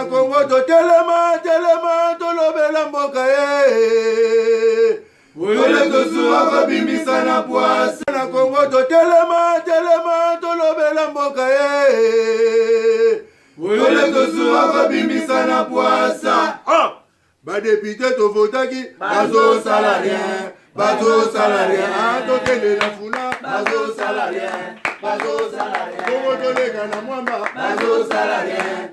na Congo to telema to lobela mboka Wole to suwa ko bimisa na poasa na Congo to telema to lobela mboka Wole to suwa ko bimisa na poasa ba député to votaki bazo salarien to tele la funa bazo salarien Congo to lega na mwamba bazo salarien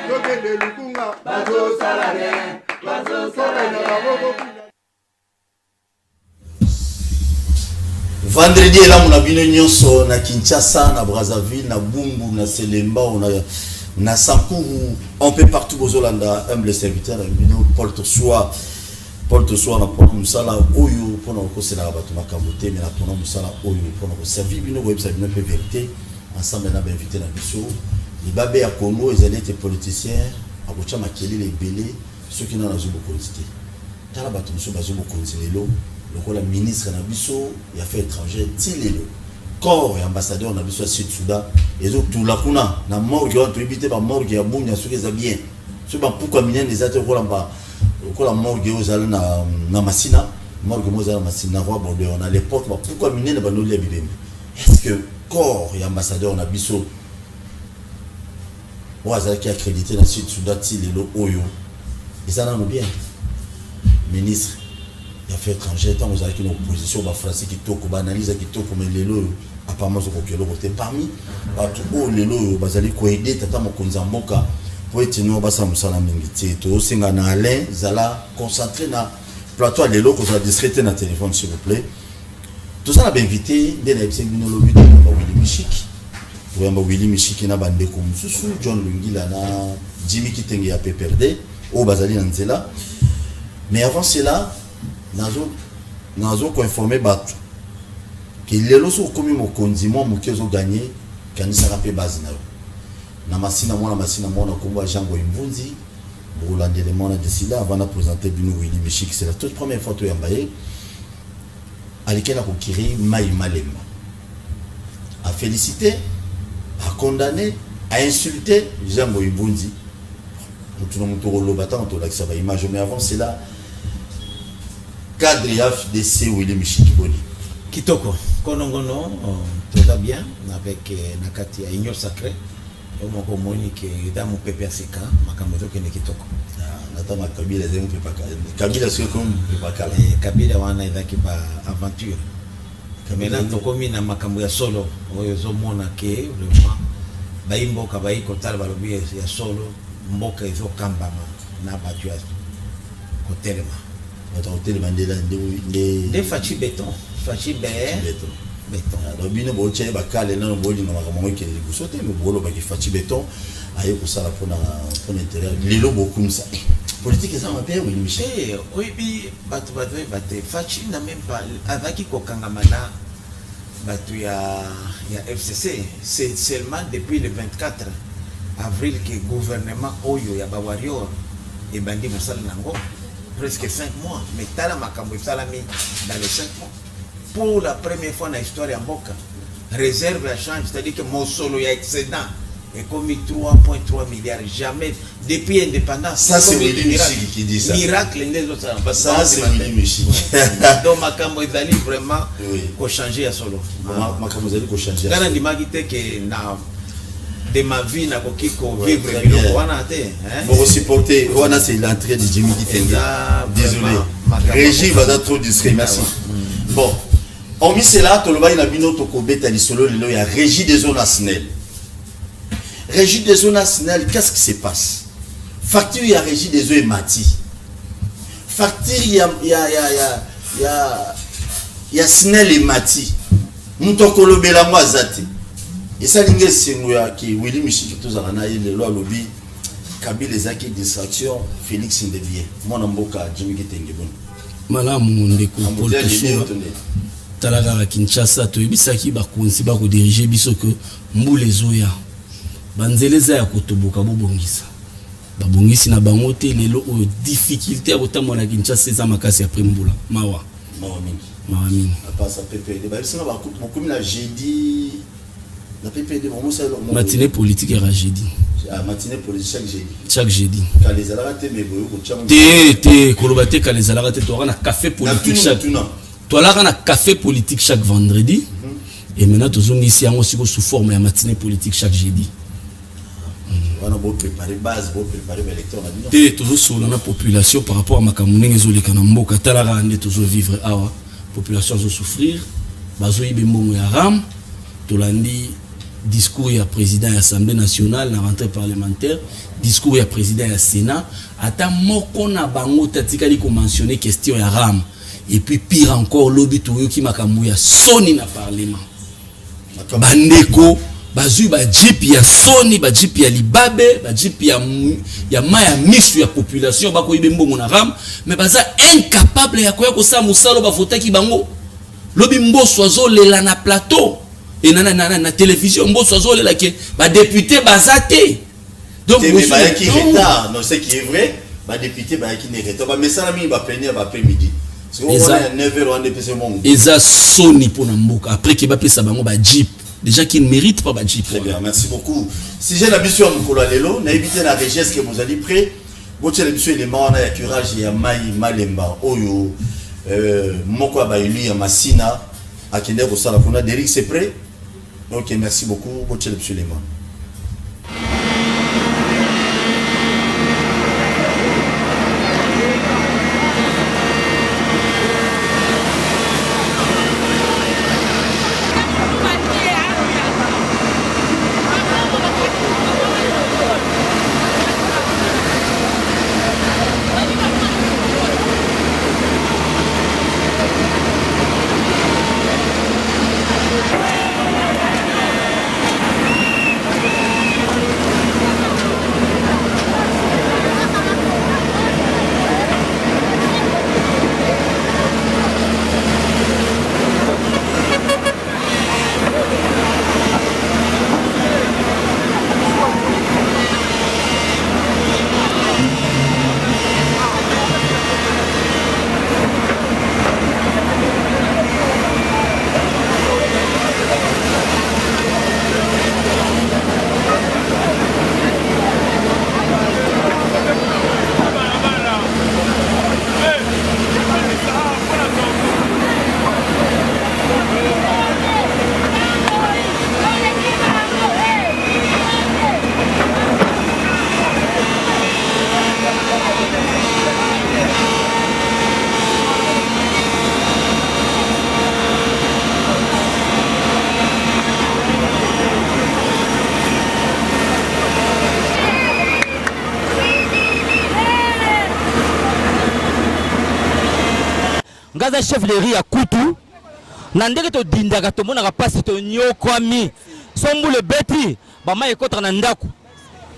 to tele lukunga bazo salarien na baboko. Vendredi là mon abino nyonso na Kinshasa, na Brazzaville, na Bumbu, na Selemba, na Sankuru, un peu partout aux Hollandais, humble serviteur abino Paul Tossoa na pona musala oyo pona ko sela bato makabote mais na pona musala oyo pona ko servir bino website bino pe vérité ensemble na ba invité na biso libabe ya Congo ils allaient être politiciens akocha makeli les belé ceux qui n'ont pas eu beaucoup de tala bato muso bazo beaucoup lelo lokola ministre na biso ya fait étranger tilelo corps et ambassadeur na biso Sud Soudan ezo tula kuna na morgue to éviter ba morgue ya bunya soki za bien so ba pourquoi minen les atos kolamba kola morgue ozala na masina morgue mozala masina roi bon on a l'époque ba pourquoi minen ba no le bibembe est-ce que corps et ambassadeur na biso oazala qui accrédité na Sud Soudan tilelo oyo et ça non bien ministre il a fait étranger tant vous avez une opposition ba français qui toko ba analyse qui toko mais lelo apparemment ce kokelo côté parmi bato o lelo bazali ko aider tata mokonza mboka pour être nous basa musala mingi to singa na Alain zala concentré na plateau lelo ko za discréter na téléphone s'il vous plaît tout ça na invité de na episode bino lobi de ba Willy Michiki pour Willy Michiki na bande ko mususu John Lungila na Jimmy Kitenge ya PPRD o bazali na nzela mais avant cela nazo ko informer bato que lelo so komi mokonzi mo mokezo gagner kanisa rapé base na masina mona komba Jango Imvunzi Bolandele mona décidé avant de présenter Bino Willy Michiki c'est la toute première fois to yambaye alikena ko kiri Mai Malemba a félicité a condamné a insulté Jango Imvunzi tout le monde to battant to la ba image mais avant cela cadre FDC Willy Michiki Boni Kitoko konongono tout va bien avec nakati ya Union Sacrée moko moni ke damu PPACK makambo toke ne kitoko nata makabila zemu kabila sio comme bakala kabila wana idaki ba aventure kamena tokomi na makambo ya solo oyo zomona ke vraiment baimboka baiko tala balobi ya solo mboka izo kambama na batu ko telema hôtel Mandela de fachi béton alors bino bo tché bakale na boli na makambo ke kusote me bolo ba ki fachi béton aye ko sala pona intérieur lelo beaucoup ça politique ça m'a bien oui Michel oui bi batu fachi na même pas avec ko kangamana batu ya FCC c'est seulement depuis le 24 avril que gouvernement oyo ya ba warrior et bandi musala nango presque 5 mois mais tala makambo salami dans les 5 mois pour la première fois dans l'histoire ya mboka réserve à change c'est-à-dire que mon solo ya excédent est commis 3.3 milliards jamais depuis indépendance ça c'est Willy Michiki qui dit ça miracle ça c'est Willy Michiki donc makambo ezali vraiment ko changer ya solo makambo ezali ko changer kana ndimaki te que na de ma vie na kokiko vivre biloko wana te pour supporter wana c'est l'entrée de Jimmy Kitenge désolé Régie va trop discret merci bon on mis cela toloba ina bino tokobeta lisolo lelo ya Régie des zones nationales Régie des zones nationales qu'est-ce qui se passe facture ya Régie des eaux mati facture ya SNEL et mati mutokolobela mwazati et ça lingue sengo ya ki Willy Michiki tozala na ile lo alobi kabila ezaki distraction Félix Ndebie mwana mboka Jimmy Kitenge bon malamu ndeko Paul Tossoa talaka Kinshasa toyebisaki bakonzi bako diriger biso que mbule zoya banzeleza ya kotoboka bobongisa babongisi na bango te lelo o difficulté ya botamona Kinshasa za makasi après mbula mawa mingi apasa pepe de ba singa ba coupe beaucoup na jeudi La PPD, matinée politique et jeudi. Matinée politique chaque jeudi. Chaque jeudi. Quand les alarates, mais T'es colobate quand les alarates, tu auras un café politique chaque. Tu auras un café politique chaque vendredi. Et maintenant, tu as ici aussi sous forme de matinée politique chaque jeudi. On a beau préparer base, beau préparer l'électeur. T'es toujours sur la population par rapport à ma camouflage et les canambo. Katalara ande toujours vivre à population va souffrir. Bazoï bembo ya ram. Tolandi discours ya président de l'Assemblée nationale, la rentrée parlementaire, discours ya président du Sénat, ata moko na bango tatikali ko mentionner question ya ram. Et puis pire encore lobby to yo ki makambo ya soni na parlement. Bandeko bazui ba jeep ya soni, ba jeep ya libabe, ba jeep ya maya misu ya population ba ko ibe mbongo na ram, mais baza incapable ya koya ko sa musalo ba fotaki bango. Lobby mboso azo lela na plateau. Et na télévision mboso azo lela ke ba député bazate. Donc mais ba qui retard, non c'est qui est vrai, ba député ba qui ne retard, ba messala mi ba plénière ba après-midi. Parce qu'on a 9h on dépasse mon. Eza soni pour na mboka après que ba pesa bango ba jeep. Des gens qui ne méritent pas ba jeep. Très bien, merci beaucoup. Si j'ai la mission mukolo lelo, na éviter la richesse que vous allez près. Botia la mission élément na ya curage ya mai malemba oyo moko ba élu ya masina akende ko sala kuna Derrick c'est prêt. Ok, merci beaucoup. Botia la mission élément. Gaza chef de riz à Koutou. Nandeke to dindaka to mona kapasi to nyokwami. Sombu le beti ba ma ekotra na ndaku.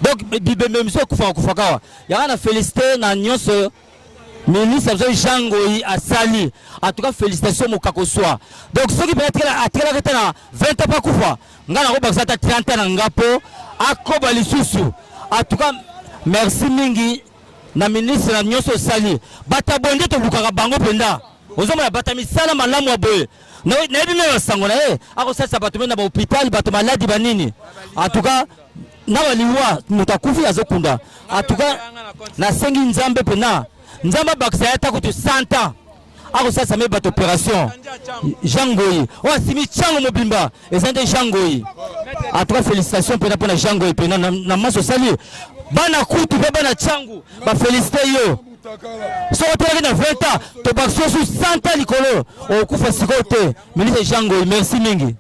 Donc bibembe miso kufakawa. Ya na féliciter na nyonso ministre Jean-Goy Asali. En tout cas félicitations mokako soa. Donc ceux qui peut-être atela kete na 20 pas kufa. Ngana ko bakata 30 na ngapo akoba lisusu. En tout cas merci mingi na ministre na nyonso Sali. Bata bonde to lukaka bango penda. Ozoma la batami sala malamu aboye. Na yebi me sango na ako sasa bato na ba hôpital bato maladi banini. En tout cas na waliwa mutakufi azokunda. En tout cas na sengi nzambe pena. Nzamba bakisa yata ko 100 ans. Ako sasa me bato opération. Jean-Goy. O simi chango mobimba. Ezande Jean-Goy. En tout cas félicitations pena pona Jean-Goy pena na maso sali. Bana kutu pe bana changu. Ba féliciter yo. So tu as 20 ans, tu as sous 100 ans, Nicolo. Au coup, c'est ministre Jean-Goy, merci Mingi.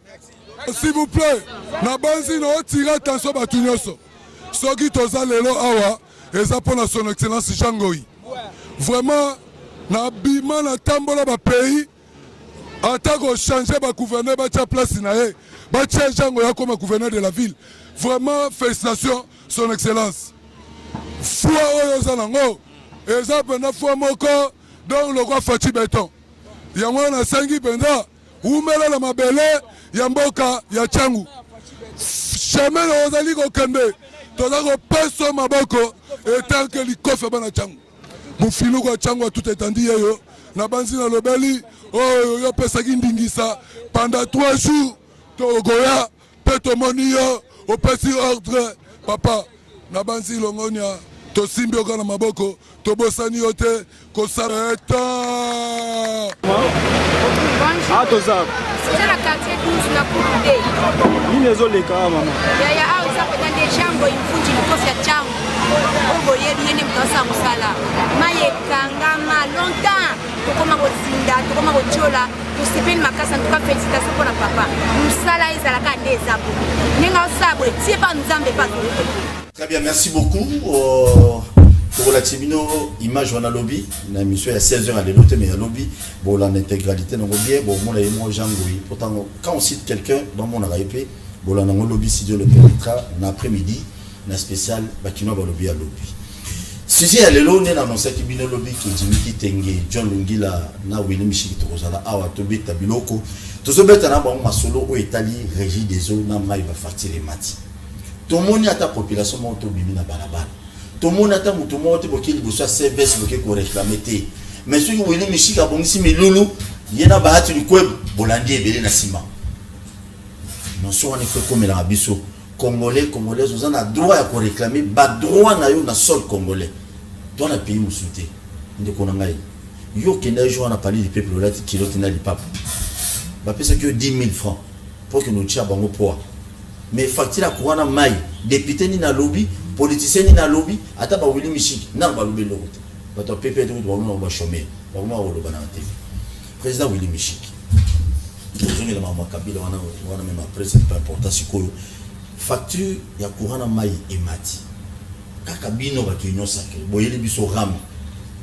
S'il vous plaît, na banzi no tira attention à Tunyoso. Soki toza lelo awa, et ça pour son excellence Jean-Goy. Vraiment, na bima na tambola ba pays, en tant que changer ba gouverneur ba tia place na ye, ba tia Jean-Goy comme gouverneur de la ville. Vraiment, félicitations, son excellence. Foi oyo zanango. Et ça pendant fois moko donc le roi Fati Béton. Yango na sangi penda umela la mabele ya mboka ya changu. Chemin ozali ko kende. Toza ko peso maboko et tant que likofe bana changu. Mufilu ko changu tout étendu yo na banzi na lobeli oh yo pesa ki ndingisa pendant 3 jours to goya mpe tomoni yo opesi ordre papa na banzi longonia tosimbi oka na maboko tobosani yo te kosala etan toza c'est la quartier 12 na kude nini ezoleka mama ya au za pena de jambo imfunji mikosi ya changu obo yebi yene mkasa musala maye kangama longtemps tokoma kozinda tokoma kochola tosepeli makasa ntuka félicitations mpona papa musala ezalaka nde ezabo nenga osabo etie pa nzambe pa Très bien, merci beaucoup. Pour la Tibino, image on a lobby, la mission est à 16h à l'élote, mais à lobby, bon, l'intégralité, on bien, bon, moi, Jean Gouy. Pourtant, quand on cite quelqu'un dans mon arrêté, bon, on a un lobby, si Dieu le permettra, en après-midi, un spécial, Bakino va lobby à lobby. Sujet à l'élo, on a annoncé qu'il y a un lobby qui est Jimmy Tenge, John Lungila, na William Michel Torozala, Awa Tobi, Tabiloko. Tout ce bête, on a un solo au Italie, Régie des eaux, Nama, il va faire les mati. Tout le monde a ta population, tout le monde a balabala. Tout le monde a ta moutoumou, qui est soit CVS, qui réclame. Mais ceux qui ont été mis à Bongi, mais Loulou, il y a un bahat du Koueb, Bolandi et Bélé Nassima. Non, soit on est fait comme l'Arabiso. Congolais, vous en avez droit à réclamer, bas droit na yo na sol congolais. Dans le pays où souhaitez. Nous connaissons. Yo qui n'a joué à parler du peuple là, qui l'autre n'a pas. Bah, c'est que 10 000 francs pour que nous tchiabons au poids. Mais facture à couronne maille, député ni na lobby, politicien ni na lobby, ata ba Willy Michik, na ba lobby l'autre. Ba to pépé de on va chômer, ba on le banante. Président Willy Michik. Aujourd'hui la maman Kabila on a même après c'est pas important si ko facture ya couronne maille et mati. Kaka bino ba union sacré, boyeli biso ram.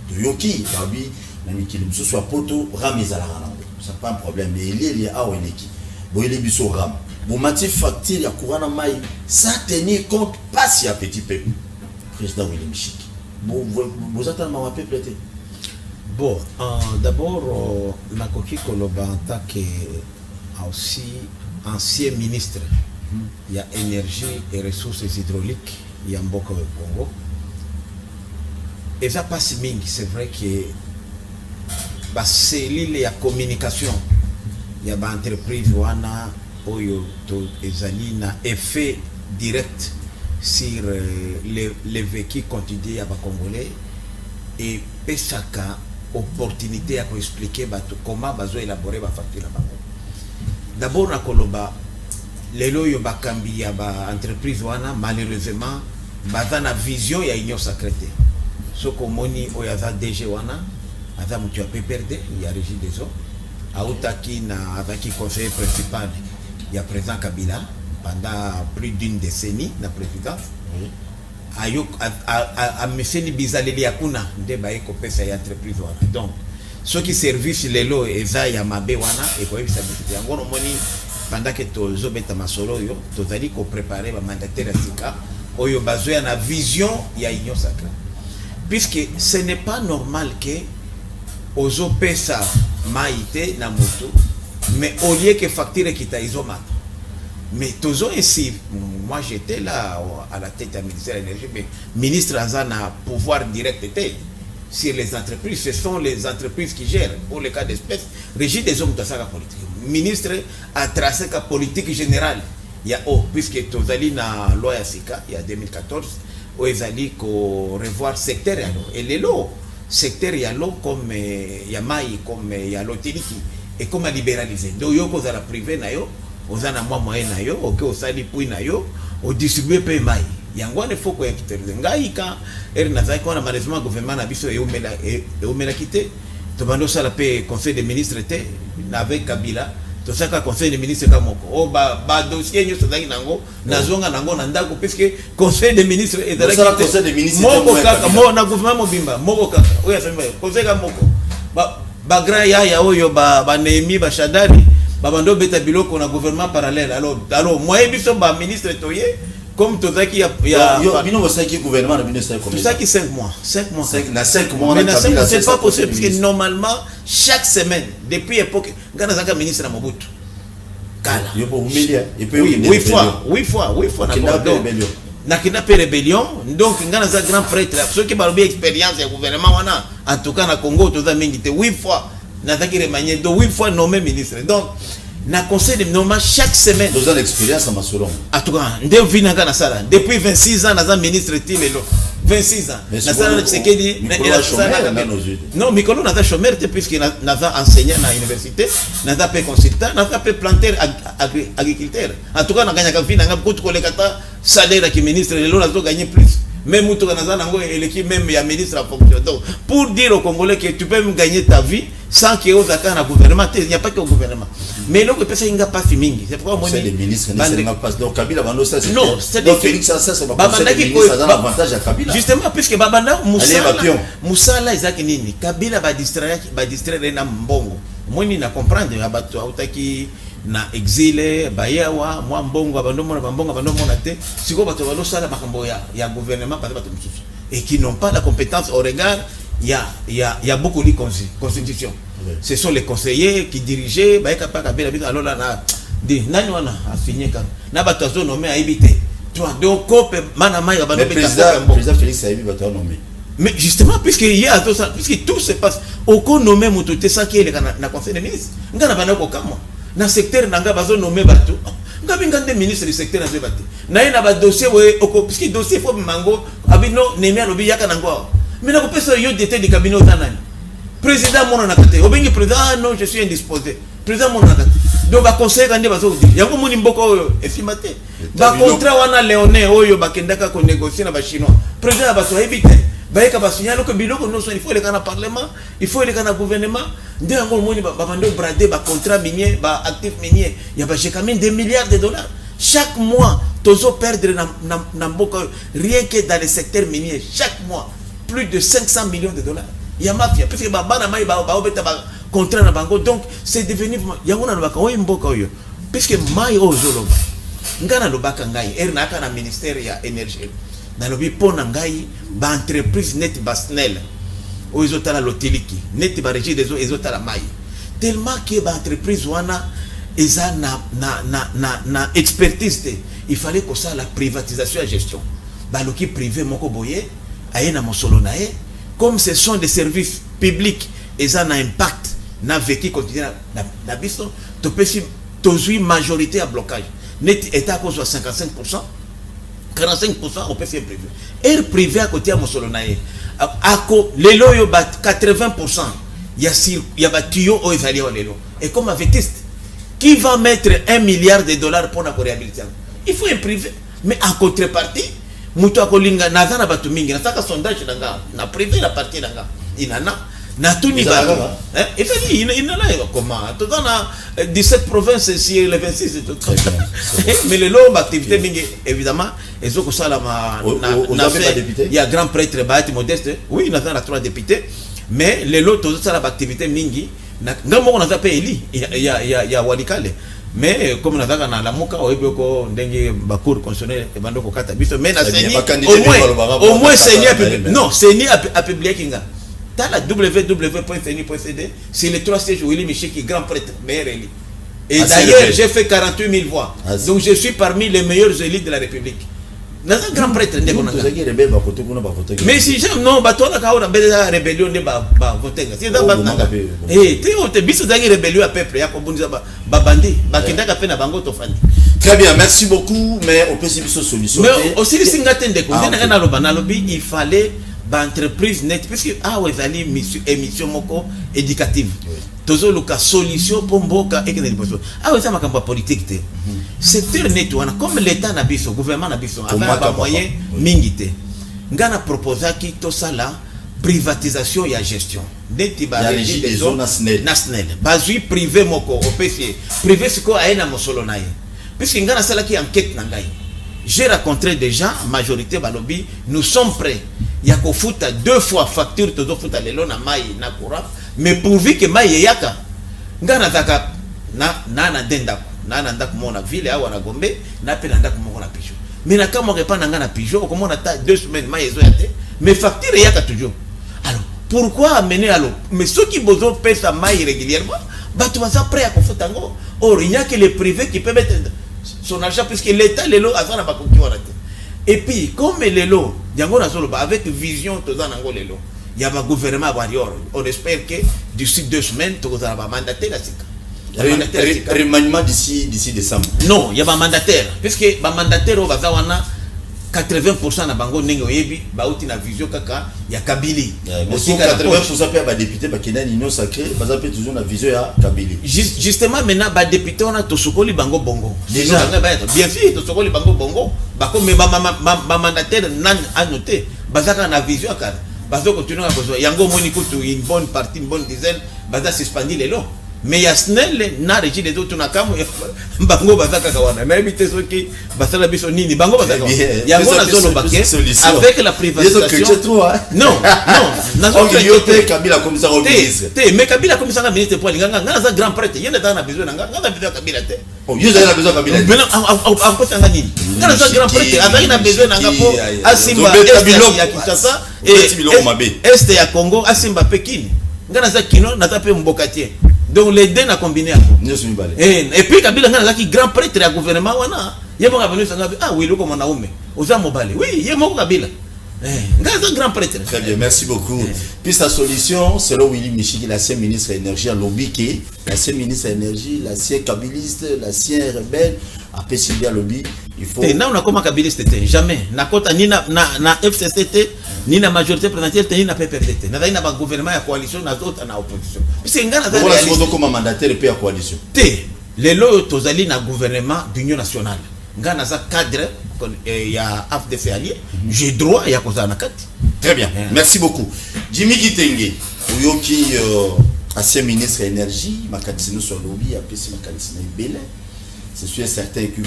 De yoki babi na mikili biso soit poto ram ezala rana. C'est pas un problème mais il y a a oneki. Boyeli biso ram. Vous mettez facture à courant maï, ça tenir compte pas si à petit peuple. Président William Michik. Vous attendez ma peuple. Bon, d'abord, Nakoki Koloba en tant que aussi ancien ministre, il y a énergie et ressources hydrauliques, il y a beaucoup de Congo. Et ça passe ming, c'est vrai que c'est l'île, il y a communication, il y a une entreprise, oyo to ezali na effet direct sur les vécus quotidiens à Congolais et pesaka opportunité à expliquer comment bazo élaborer ba facture na bango. D'abord na koloba lelo yo bakambi ya ba entreprise wana malheureusement baza na vision ya union sacrée. Soko moni oyo aza DG wana aza mutu ya PPRD ya régie des eaux autaki na avec conseiller principal. Il y a président Kabila pendant plus d'une décennie na présidence. A Messeni Bizaleli Akuna de baye ko pesa ya entreprise wana. Donc ceux qui service lelo eza ya mabe wana et ko ebisa biti yango no moni pendant que tozo beta masolo yo tozali ko préparer ba mandataire sika oyo bazoya na vision ya union sacrée. Puisque ce n'est pas normal que ozo pesa maïté na moto. Mais au lieu que facture qui t'a isomat. Mais toujours ici, moi j'étais là à la tête du ministère de l'énergie, mais ministre Azana pouvoir direct sur les entreprises. Ce sont les entreprises qui gèrent. Pour le cas d'espèce, régime des hommes de sa politique. Ministre a tracé la politique générale. Il y a puisque Tozali na loi Sika, il y a 2014, où ils allaient revoir secteur et les lots. Secteur il y a l'eau comme il y a maï, comme il y a l'otiliki. Et comment libéraliser. Donc, yo ko za privé na yo, oza na mwa moyen na yo, ok osali pui na yo, o distribuer pe mai. Yango ne faut ko ekiterze. Ngai ka na za ko na malheureusement gouvernement na biso e omela kité. To bando sala pe conseil des ministres te avec Kabila. To saka conseil des ministres ka moko. O ba dossier nyo so zangi nango, na zonga nango na ndako puisque conseil des ministres et dans la conseil des ministres moko kaka mo na gouvernement mobimba, moko kaka. Oya sema conseil ka moko. Bagra ya oyo ba Nehemi ba Shadari ba bando beta biloko na gouvernement parallèle alors moi biso ba ministre toye comme tozaki ya yo bino ba saki gouvernement na bino sai combien ça qui 5 mois na 5 mois mais c'est pas possible parce que normalement chaque semaine depuis époque ngana zaka ministre na Mobutu kala yo pour humilia et puis 8 fois na kidnappé rébellion donc ngana za grand prêtre ceux qui ont expérience ya gouvernement wana en tout cas na Congo toza mingi te 8 fois na zaki remanié donc 8 fois nommé ministre donc na conseil de nommement chaque semaine. Deux ans d'expérience à Massolon. En tout cas, depuis 26 ans, naza ministre Tilelo. 26 ans. Naza Tshisekedi. Non, Mikolo naza chômeur puisqu'il naza enseignant à l'université, naza pe consultant, naza pe planteur agriculteur. En tout cas, na gagné kafi na beaucoup de kata salaire qui ministre Lelo nazo gagner plus. Même tout naza nango et l'équipe même ya ministre à fonction. Donc pour dire aux Congolais que tu peux même gagner ta vie sans qu'il y ait un gouvernement, il n'y a pas que au gouvernement. Mais là, il n'y a pas de mingi. C'est pourquoi moi, c'est les ministres, donc Kabila, c'est non, c'est donc Félix Sassa, c'est pas un avantage à Kabila. Justement, puisque Babanda, Moussala, Isaac Nini, Kabila va distraire un mbongo. Moi, je ne comprends pas. Autaki na exilé, Bayawa, moi, mbongo, abandon, si vous avez un sala, il y a gouvernement, et qui n'ont pas la compétence au regard. Il y a beaucoup de constitutions. Oui. Ce sont les conseillers qui dirigeaient. Alors là, a signé quand na batazo nommé à éviter. Donc le président Félix Saïbi va nommé. Mais justement, puisque tout se passe, aucun nommé Moutoute sans qu'il y ait un conseil de ministres. Nous avons dans le secteur, nous avons nommé Batou. Nous avons des ministres du secteur. Nous avons un dossier, puisque le dossier faut mango, abino neme alobi yaka nango. Mais nous avons un détail du cabinet au Tanani. Président Mononakate, au béni président, non, je suis indisposé. Président Mononakate. Donc, le conseil, il y a un peu de effimaté. Le contrat, on a Léoné, Oyo, Bakendaka, qu'on négocie avec les Chinois. Président, il faut éviter. Il faut aller dans le Parlement, il faut aller dans le gouvernement. Il y a un contrat minier, un actif minier. Il y a quand même des milliards de dollars. Chaque mois, tu as perdu rien que dans le secteur minier. Chaque mois. Plus de 500 millions de dollars. Il y a mafia. Parce que contrat na bango. Donc, c'est devenu. Il y a un mboka. Puisque Maï Ozoloba. Ngana lobaka ngai. Ernaka na ministère ya énergie. Dans le bipo nangai. Ba entreprise net basnel. Ozotala lotiliki. Net ba régie des eaux. Ezotala Maï. Tellement que ba entreprise wana. Eza na expertise. Il fallait que ça la privatisation et gestion. Ba loki privé moko boye. Comme ce sont des services publics et ça a un impact na vécu quotidien na biso to pesi tozui majorité à blocage net état à cause de 55% 45% on peut faire privé air privé à côté à Mosolonae ako lelo yo bat 80% il y a tuyau au ezali au lelo et comme avec qui va mettre 1 milliard de dollars pour la réhabilitation il faut un privé mais en contrepartie mutu akolinga nazana batu mingi nataka sondage nanga na privé la partie nanga inana na tuni batu et puis inana comment tout dans 17 provinces si le 26 tout mais le long activité mingi évidemment ezoko sala na il y a grand prêtre Bahati Modeste oui nazana 3 députés mais le lot tout ça la activité mingi ngamoko naza pe eli il y a Walikale. Mais comme nous avons la moka au Eboko ndenge bakour constitutionnel et bandoko kata biso mais na seni au moins seni non seni a publié kinga dans la www.seni.cd c'est les 3 sièges Willy Michel qui grand prêtre meilleur élu et d'ailleurs j'ai fait 48 000 voix donc je suis parmi les meilleurs élus de la République. Dans un grand prêtre mais si j'aime non batona ka ona bela rébellion de ba voter si dans batanga eh tu te biso dagi rébellion à peuple ya ko bonza ba bandi ba kindaka pe na bango to fandi. Très bien, merci beaucoup mais on peut si biso solution mais aussi singatende ko ndena na lobi il fallait ba entreprise net puisque ouais zali émission moko éducative tozo luka solution pour mboka et que ouais ça makambo politique te secteur net wana comme l'état na biso gouvernement na biso avec ba moyen mingi te ngana proposer ki to sala privatisation et gestion neti ba régie des zones nationales bazui privé moko opesi privé siko aena mosolo naye puisque ngana sala ki enquête na ngai j'ai rencontré des gens majorité balobi nous sommes prêts ya ko futa 2 fois facture to do futa lelo na mai na courant mais pourvu que mai yaka ngana taka na denda na ndako mona ville awa na Gombe na pe na ndako moko na Pigeon mais na kama repa na ngana Pigeon comme on a 2 semaines mai ezo yate mais facture yaka toujours. Alors pourquoi amener alors mais ceux qui besoin payer sa mai régulièrement batu baza prêt à kofuta ngo or il n'y a que les privés qui peuvent mettre son argent puisque l'état lelo azana ba koki wana te. Et puis comme lelo yango na solo avec vision to za nango lelo il y a un gouvernement warrior on espère que d'ici 2 semaines to za ba mandater la sika remaniement d'ici décembre. Non, il y a un mandataire. Puisque le mandataire, on va avoir 80% na bango ndenge oyebi bauti na vision kaka ya Kabili. Aussi 80% pe ba député ba Kenya Union Sacrée, ba pe toujours na vision ya Kabili. Justement maintenant ba député on a tosokoli bango bongo. Déjà bien sûr tosokoli bango bongo, ba comme ba mandataire nan annoté, bazaka na vision kaka. Bazo continuer à besoin. Yango moni kutu une bonne partie, une bonne dizaine, baza suspendu les lots. Mais ya snel na régi les autres na kamu bango bazaka kawana mais bité soki basala biso nini bango bazaka yango na zolo baké avec la privatisation non na zolo yote Kabila comme ça ministre mais Kabila comme ça ministre pour linganga ngana grand prêtre yenda dans na besoin ngana besoin Kabila te yo za na besoin Kabila mais en côté ngani ngana za grand prêtre azali na besoin nga po asimba ya Kinshasa et est ya Congo asimba Pekin ngana za kino na tape mbokatier. Donc les deux n'a combiné. Et puis Kabila ngana qui grand prêtre du gouvernement wana. Yemo ka venu sanga ah oui loko mona ume. Oza mobale. Oui, yemo Kabila. Ngana grand prêtre. Très bien, merci beaucoup. Puis sa solution selon Willy Michiki, l'ancien ministre de l'énergie en lobby qui l'ancien ministre de l'énergie, l'ancien kabiliste, l'ancien rebelle après Sylvia lobby, il faut non on a comment kabiliste jamais. Na kota ni na FCCT ni na majorité présidentielle ni na PPRD. Na na gouvernement ya coalition na autres na opposition. Puisque ngana za réaliste comme mandataire et coalition. Les lots tozali na gouvernement d'union nationale. Ngana za cadre ya AFDC allié. J'ai droit ya kozana kati. Très bien. Merci beaucoup. Jimmy Kitenge, Uyoki ancien ministre de l'énergie, makatino sur lobby après c'est makatino belé. C'est sûr certain que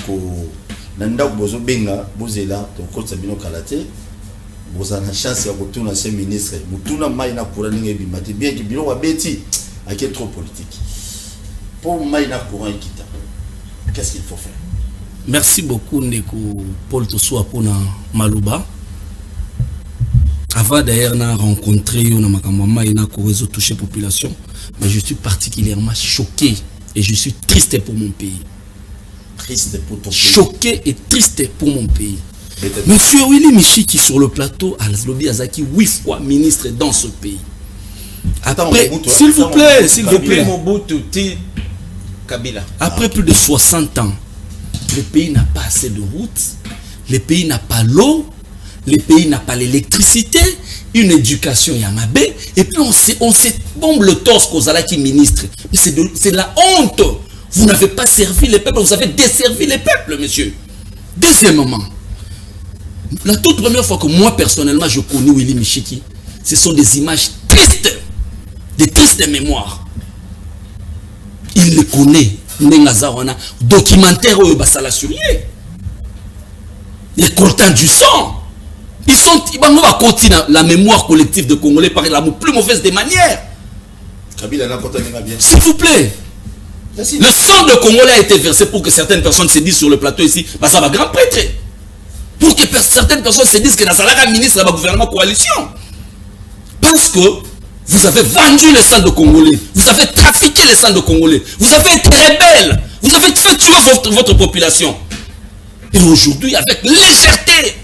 nanda bozo benga bozela to kotsa bino kalate. Boza na chance ya kotuna ancien ministre. Mutuna mai na courant ninge bimate bien que bino wa beti avec trop politique. Pour mai na courant ikita. Qu'est-ce qu'il faut faire? Merci beaucoup Ndeko Paul Tosua pona Maluba. Avant d'ailleurs na rencontré na makamama ina ko réseau touché population, mais je suis particulièrement choqué et je suis triste pour mon pays. Triste pour ton pays. Choqué et triste pour mon pays. Monsieur Willy Michiki sur le plateau à Lobby Azaki 8 fois ministre dans ce pays. Après, s'il vous plaît, Kabila. Après plus de 60 ans, le pays n'a pas assez de routes, le pays n'a pas l'eau, le pays n'a pas l'électricité, une éducation yamabé, et puis on se bombe le torse qu'aux Alaki ministre. C'est de la honte. Vous n'avez pas servi les peuples, vous avez desservi les peuples, monsieur. Deuxièmement, la toute première fois que moi personnellement je connais Willy Michiki, ce sont des images tristes, des tristes mémoires. Il les connaît. Documentaire au Basala Surier. Les coltans du sang. Ils continuent la mémoire collective de Congolais par la plus mauvaise des manières. S'il vous plaît. Le sang de Congolais a été versé pour que certaines personnes se disent sur le plateau ici, bah ça va grand prêtre. Pour que certaines personnes se disent que dans la ministre du gouvernement coalition. Parce que vous avez vendu le sang de Congolais. Vous avez trafiqué le sang de Congolais. Vous avez été rebelle. Vous avez fait tuer votre population. Et aujourd'hui, avec légèreté,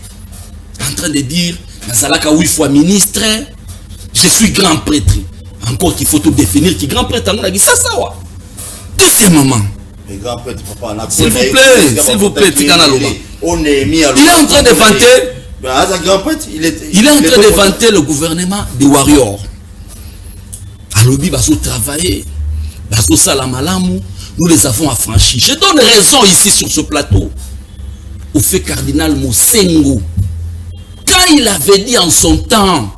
en train de dire, Nazalaka 8 fois ministre, je suis grand prêtre. Encore qu'il faut tout définir qui grand prêtre. Deuxièmement, s'il vous plaît, Tigana Loma. Il est en train de vanter. Il est en train de vanter le gouvernement des warriors. Alobi baso travailler, baso salamalamu, nous les avons affranchis. Je donne raison ici sur ce plateau au fait cardinal Mosengo. Quand il avait dit en son temps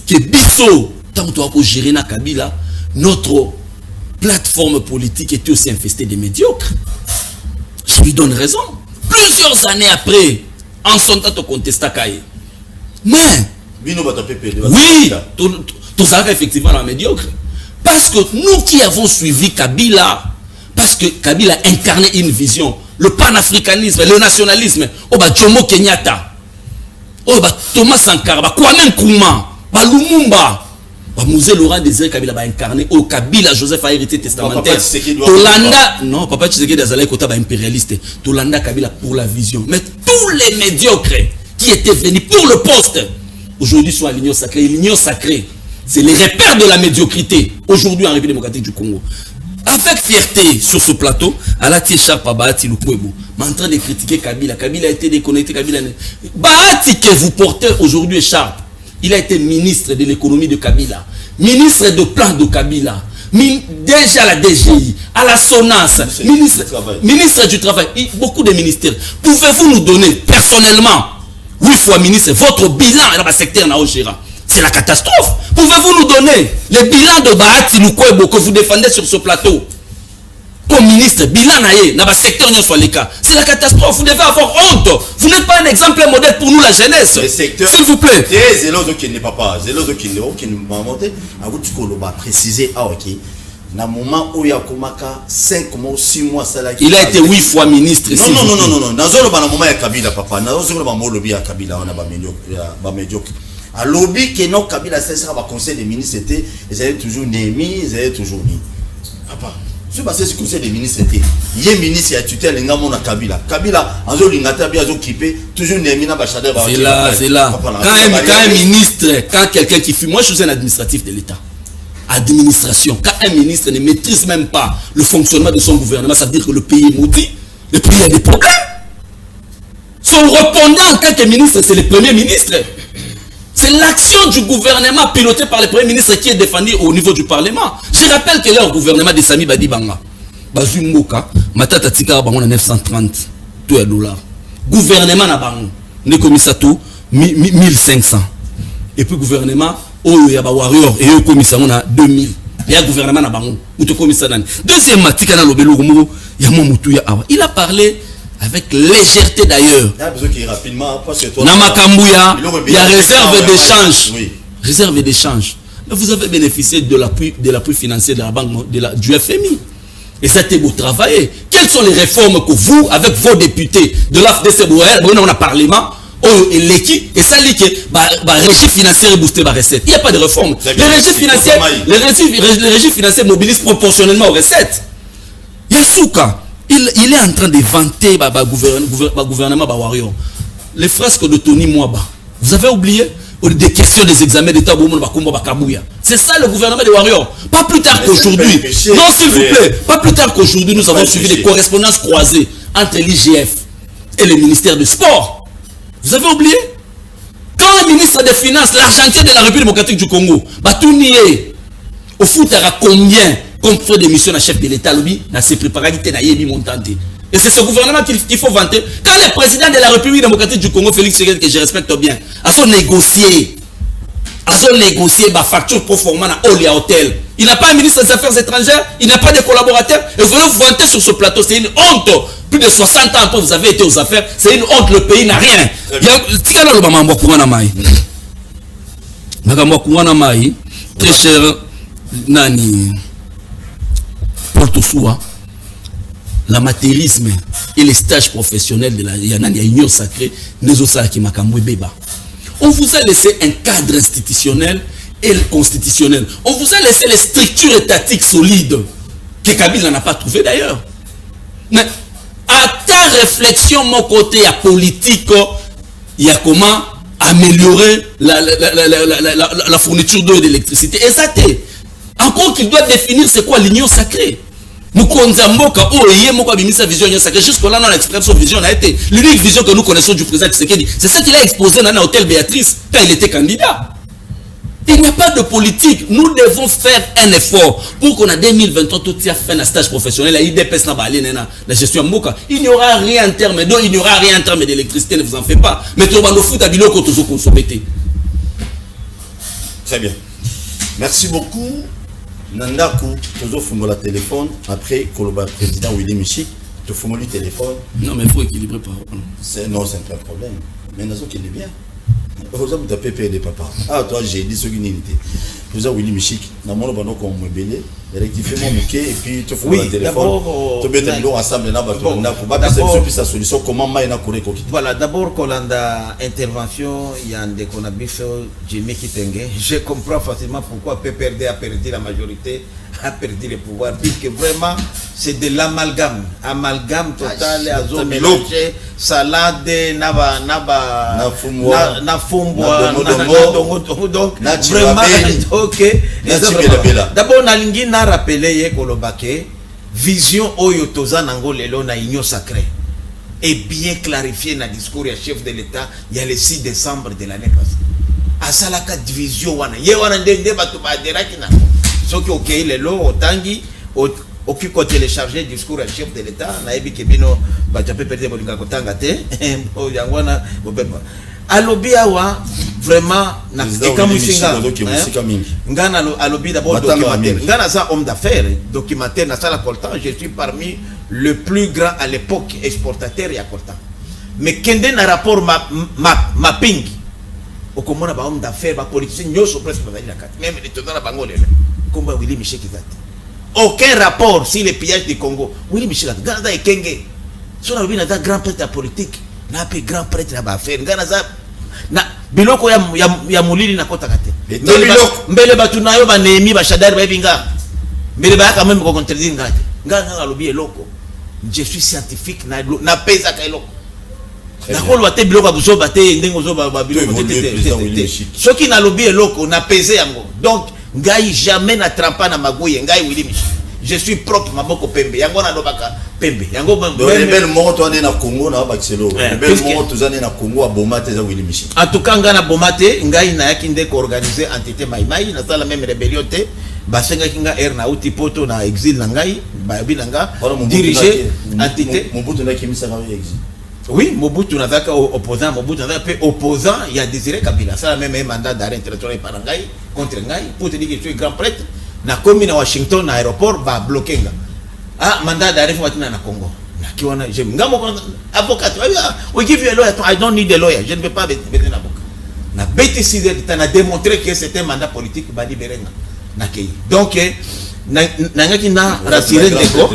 que Bisso, tant que gérer na Kabila, notre plateforme politique était aussi infestée de médiocres. Je lui donne raison. Plusieurs années après, en son temps, on contesta Kaye. Mais, oui, tout ça effectivement la médiocre. Parce que nous qui avons suivi Kabila, parce que Kabila incarnait une vision, le panafricanisme, le nationalisme, Jomo Kenyatta, Thomas Sankara, Kwame Nkrumah, Lumumba, Mouzé Laurent Désiré Kabila va incarner au Kabila Joseph a hérité testamentaire. Tolanda, non, Papa Tshisekedi Azalai Kota va impérialiste. Tolanda Kabila pour la vision. Mais tous les médiocres qui étaient venus pour le poste, aujourd'hui sont à l'Union sacrée. L'Union sacrée, c'est les repères de la médiocrité. Aujourd'hui en République démocratique du Congo. avec fierté sur ce plateau, Alati Sharp Bahati Lukwebo, en train de critiquer Kabila. Kabila a été déconnecté, Kabila. Bahati que vous portez aujourd'hui Sharp, il a été ministre de l'économie de Kabila, ministre de plan de Kabila, déjà à la DGI, à la SONAS, ministre du Travail, beaucoup de ministères. Pouvez-vous nous donner personnellement, 8 fois ministre, votre bilan dans le secteur Naogera? C'est la catastrophe. Pouvez-vous nous donner le bilan de Bahati Lukwebo que vous défendez sur ce plateau? Comme ministre, bilan dans le secteur c'est la catastrophe. Vous devez avoir honte. Vous n'êtes pas un exemple modèle pour nous, la jeunesse. S'il vous plaît. C'est l'autre qui n'est pas. C'est l'autre qui m'a monté. À vous, tu vas préciser. Ah, ok. Dans le moment où il y a 5 mois, 6 mois, il a été 8 fois ministre. Non. Dans le moment où il y a Kabila, papa. Dans le moment où il y a Kabila, on a médiocre. À lobby que non Kabila c'est ça va conseil des ministres était ils avaient toujours Némi ils avaient toujours ni papa je passé ce conseil des ministres était il est ministre et tutelle ngamo na Kabila anzo lingata bien azo kiper toujours Némi na bachadeur c'est là quand un ministre quand quelqu'un qui fuit moi je suis un administratif de l'État administration quand un ministre ne maîtrise même pas le fonctionnement de son gouvernement ça veut dire que le pays est maudit le pays a des problèmes son répondant en tant que ministre c'est le premier ministre. C'est l'action du gouvernement piloté par le Premier ministre qui est défendu au niveau du Parlement. Je rappelle que leur gouvernement de Sami Badi Banga, Bazou Mboka, Matata Tika Bango na 930 $. Gouvernement na Bango, ne komisato 1500. Et puis gouvernement, oh yaba warrior, et eux komisato na 2000. Il y a gouvernement na Bango, ou te komisato. Deuxième matika na lobelo rumo, yama mutu ya awa. Il a parlé avec légèreté d'ailleurs. Namakambouya, il y a réserve d'échange. Oui. Réserve d'échange. Mais vous avez bénéficié de l'appui financier de la banque du FMI. Et ça a été beau travailler. Quelles sont les réformes que vous, avec vos députés de l'AFDC, on a parlement, et l'équipe, et ça dit que le régime financier est boosté par recette. Il n'y a pas de réforme. Les régimes financiers mobilisent proportionnellement aux recettes. Yasuka. Il est en train de vanter le gouvernement Warrior. Les frasques de Tony Mwaba. Vous avez oublié des questions des examens d'État. C'est ça le gouvernement de Warrior. Pas plus tard qu'aujourd'hui. Non, s'il vous plaît. Pas plus tard qu'aujourd'hui, nous avons suivi les correspondances croisées entre l'IGF et le ministère du Sport. Vous avez oublié? Quand le ministre des Finances, l'argentier de la République démocratique du Congo, Batounie, au foot, il y a combien comme fait des missions à chef de l'État, dans ses préparativités, dans les montante. Et c'est ce gouvernement qu'il faut vanter. Quand le président de la République démocratique du Congo, Félix Tshisekedi, que je respecte bien, a son négocié la facture pro forma à Olia Hotel. Il n'a pas un ministre des Affaires étrangères, il n'a pas de collaborateurs. Et vous voulez vanter sur ce plateau, c'est une honte. Plus de 60 ans après, vous avez été aux affaires, c'est une honte, le pays n'a rien. Très cher Nani. Porte Soua, l'amateurisme et les stages professionnels de la Union sacrée, on vous a laissé un cadre institutionnel et constitutionnel. On vous a laissé les structures étatiques solides que Kabila n'a pas trouvé d'ailleurs. Mais à ta réflexion, mon côté à politique, il y a comment améliorer la fourniture d'eau et d'électricité. Exacté. Encore qu'il doit définir c'est quoi l'union sacrée. Nous connaissons vision sacrée. Jusque-là, dans l'expression vision a été l'unique vision que nous connaissons du président Tshisekedi. C'est ça qu'il a exposé dans l'hôtel Béatrice quand il était candidat. Il n'y a pas de politique. Nous devons faire un effort pour qu'on a 2023 tout a fait un stage professionnel. La gestion Mboka. Il n'y aura rien en termes d'eau, il n'y aura rien en termes d'électricité, ne vous en faites pas. Mais tout le monde fout à bilo que toujours consommer. Très bien. Merci beaucoup. Nandaku, toujours fumo la téléphone. Après, Koloba président Willy Michik, tu fumo le téléphone. Non, mais il faut équilibrer par rapport. Non, c'est pas un problème. Mais Nazo qui est bien. Vous avez tapé des papas. Ah, toi, j'ai dit ce qui n'est pas. Vous avez Willy Michik. Dans mon bano comme moi belé, rectifiez mon bouquet et puis tu fumo le téléphone. Tu mets des lots ensemble là, c'est sa solution. Comment maïna courir quoi. Voilà, d'abord quand on a intervention, il y a un déconabis Jimmy Kitenge. Je comprends facilement pourquoi PPRD a perdu la majorité, a perdu le pouvoir, puisque vraiment c'est de l'amalgame, amalgame total, azo mélangé, salade, naba, na fumbwa, donc vraiment ok. D'abord on a l'ingi na rappelé Kolobake. vision oyo toza nango lelo na union sacrée est bien clarifiée dans le discours du chef de l'État il y a le 6 décembre de l'année passée. Asalaka division wana ye wana ndenge bato ba deraki na soki okei lelo otangi oki ko télécharger discours du chef de l'État na yebi ke bino ba jape pete bolinga kotanga te o yangwana bobeba alobi awa vraiment na ekamusinga ngana alobi d'abord documentaire ngana ça homme d'affaires documentaire na sala coltan je suis parmi le plus grand à l'époque exportateur ya coltan mais kende na rapport mapping okomona ba homme d'affaires ba politicien nyoso presque bazali na kati même les tenants na bango lelo komba Willy Michel Kizati aucun rapport sur le pillage du Congo Willy Michel Kizati ekenge so na lobi na grand prêtre politique na pe grand prêtre ya ba affaire ngana za na biloko ya mulili na kota kate mbele batu nayo ba Nehemi ba Shadari ba binga mbele ba quand même ko contredire ngate ngana lobi eloko je suis scientifique na pesa ka eloko na ko lo te biloko buso ba te ndengo zo ba biloko te soki na lobi eloko na pesa yango donc ngai jamais na trempa na magoye ngai Willy Michel je suis propre maboko pembe yango na lobaka pembe yango bel moko to ande na Congo na bakiselo bel moko to zane na Congo abomate za Willy Michel en tout cas ngana bomate ngai na yakinde ko organiser entité maimai na sala même rébellion te basenga kinga na uti poto na exil na ngai ba binanga diriger entité Mobutu na kimisa na exil oui Mobutu na zaka opposant Mobutu na pe opposant il y a Désiré Kabila ça même mandat d'arrêt international par ngai contre ngai pour te dire que tu es grand prêtre na komi na Washington na aéroport ba bloquer nga mandat d'arrêt watina na Congo na kiwana je ngamo avocat we give you a lawyer I don't need a lawyer je ne veux pas bêter na boka na bêter si d'état na démontrer que c'était un mandat politique ba libérer na kei donc na ngaki na rassurer ndeko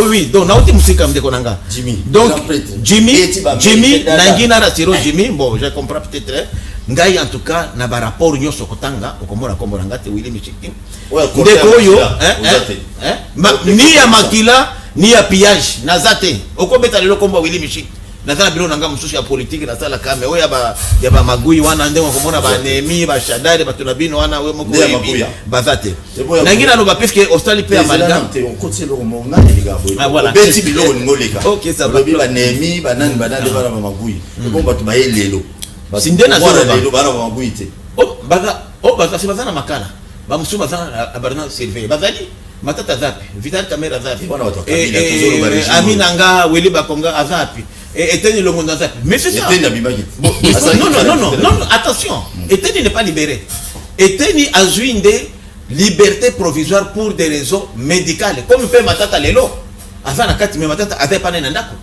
oui donc na uti musika ndeko nanga donc Jimmy na ngina rassurer Jimmy bon je comprends peut-être ngai en tout cas na ba rapport nyoso kotanga okomora komora ngate Willy Michel ndeko oyo ni ya makila ni ya pillage na zate okobeta lelo komba Willy Michel na zala bilo nanga mususu ya politique na sala kame oya ba magui wana ndenge okomona ba Nehemi ba Shadari ba tunabino wana we moko ba zate na ngina no ba puisque Australie pe amalgame on continue le moment na liga voilà beti bilo ngoleka OK ça va ba Nehemi ba nani ba magui bon ba to ba yelelo sinde na zoro ba magui te baza sibazana makala ba musuma zana abarna surveiller bazali matata zapi Vital Kamera zapi Aminanga Weli Bakonga azapi Eteni Longonda zapi mais c'est ça non attention Eteni n'est pas libéré Eteni a joué des libertés provisoires pour des raisons médicales comme peut matata lelo azana kati mais matata avait pas nandako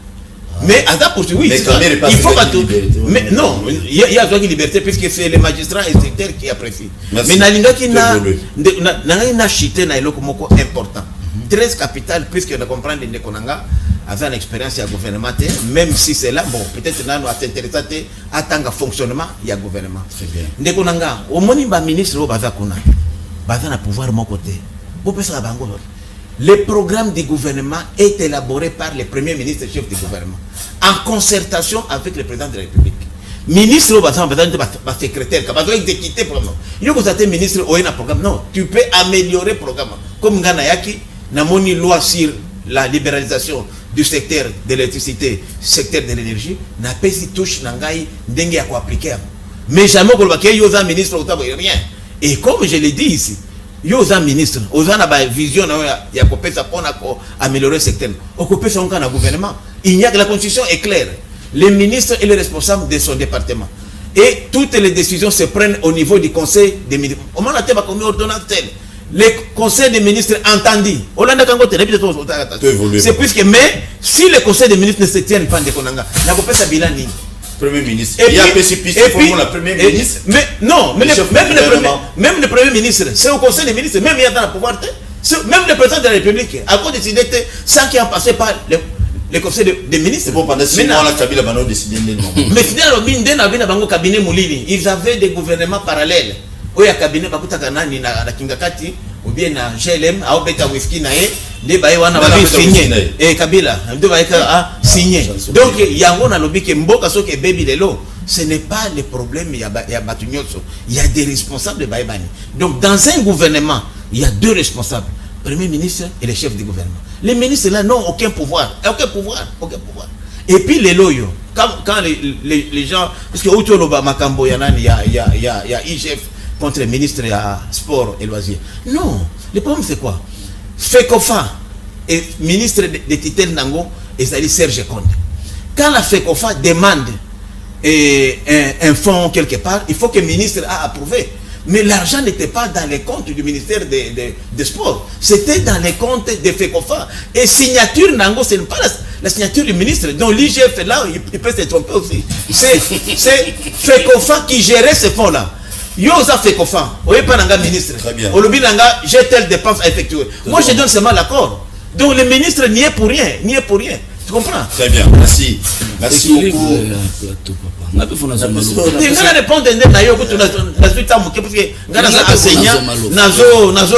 mais Aza poursuivi, il faut pas tout. Mais non, il y a une liberté puisque c'est les magistrats instructeurs qui apprécient. Mais Nalinga qui n'a chité na eloko moko important. 13 capitales puisque on comprend de Konanga avait une expérience à gouvernement même si c'est là bon peut-être là nous intéressé à tant que fonctionnement il y a gouvernement. C'est bien. De Konanga au moni ba ministre baza kuna. Baza na pouvoir mon côté. Bo pesa bango. Le programme du gouvernement est élaboré par le premier ministre chef du gouvernement en concertation avec le président de la République. Ministre, secrétaire, capable de quitter le programme. Il y a un ministre qui a un programme. Non, tu peux améliorer le programme. Comme Ganayaki, n'a moni loi sur la libéralisation du secteur de l'électricité, secteur de l'énergie, n'a pas si touche n'angai dengue à quoi appliquer. Mais jamais qu'il y a un ministre au tabou rien. Et comme je l'ai dit ici, il y a un ministre, il y a une vision, il y a améliorer le secteur. Il y a un gouvernement. Il y a que la constitution est claire. Le ministre est le responsable de son département. Et toutes les décisions se prennent au niveau du conseil des ministres. Le conseil des ministres entendit. C'est puisque, mais si le conseil des ministres ne se tient pas de Konanga, il n'y a pas de bilan. Premier ministre. Il y a la Premier ministre. Mais non, même le Premier ministre, c'est au Conseil des ministres, même il y a dans le pouvoir, même le président de la République a décidé sans qu'il a passé par le Conseil des ministres. C'est bon, pendant 6 mois, la Kabila a décidé de non. Mais si dans le cabinet Moulini, ils avaient des gouvernements parallèles. Où il y a un cabinet Bakutakanani na Kingakati, ou bien na GLM, à Obeta Whisky Nae, des Baïwana va signer. Et Kabila, a signé. Donc, il y a un lobby qui est Mboka Soke Baby Lelo. Ce n'est pas le problème, il y a Batunyoso. Il y a des responsables de Baïbani. Donc, dans un gouvernement, il y a deux responsables. Premier ministre et le chef du gouvernement. Les ministres là n'ont aucun pouvoir. Et puis les loyaux, quand les gens, parce que autour de Makambo, il y a IGF contre le ministre sport et loisirs. Non, le problème c'est quoi? FECOFA et ministre de Titel Nango et Serge Konde. Quand la FECOFA demande un fonds quelque part, il faut que le ministre a approuvé. Mais l'argent n'était pas dans les comptes du ministère des Sports. C'était dans les comptes de FECOFA. Et signature Nango, ce n'est pas la signature du ministre. Donc l'IGF là, il peut se tromper aussi. C'est FECOFA qui gérait ce fonds-là. Yosa FECOFA, oui, pas un ministre. Très bien. Au lobby Nanga, j'ai telle dépense à effectuer. Moi, je donne seulement l'accord. Donc le ministre n'y est pour rien. Tu comprends? Très bien, merci. Merci beaucoup. Je vais répondre à Nayo, parce que je suis enseignant, nazo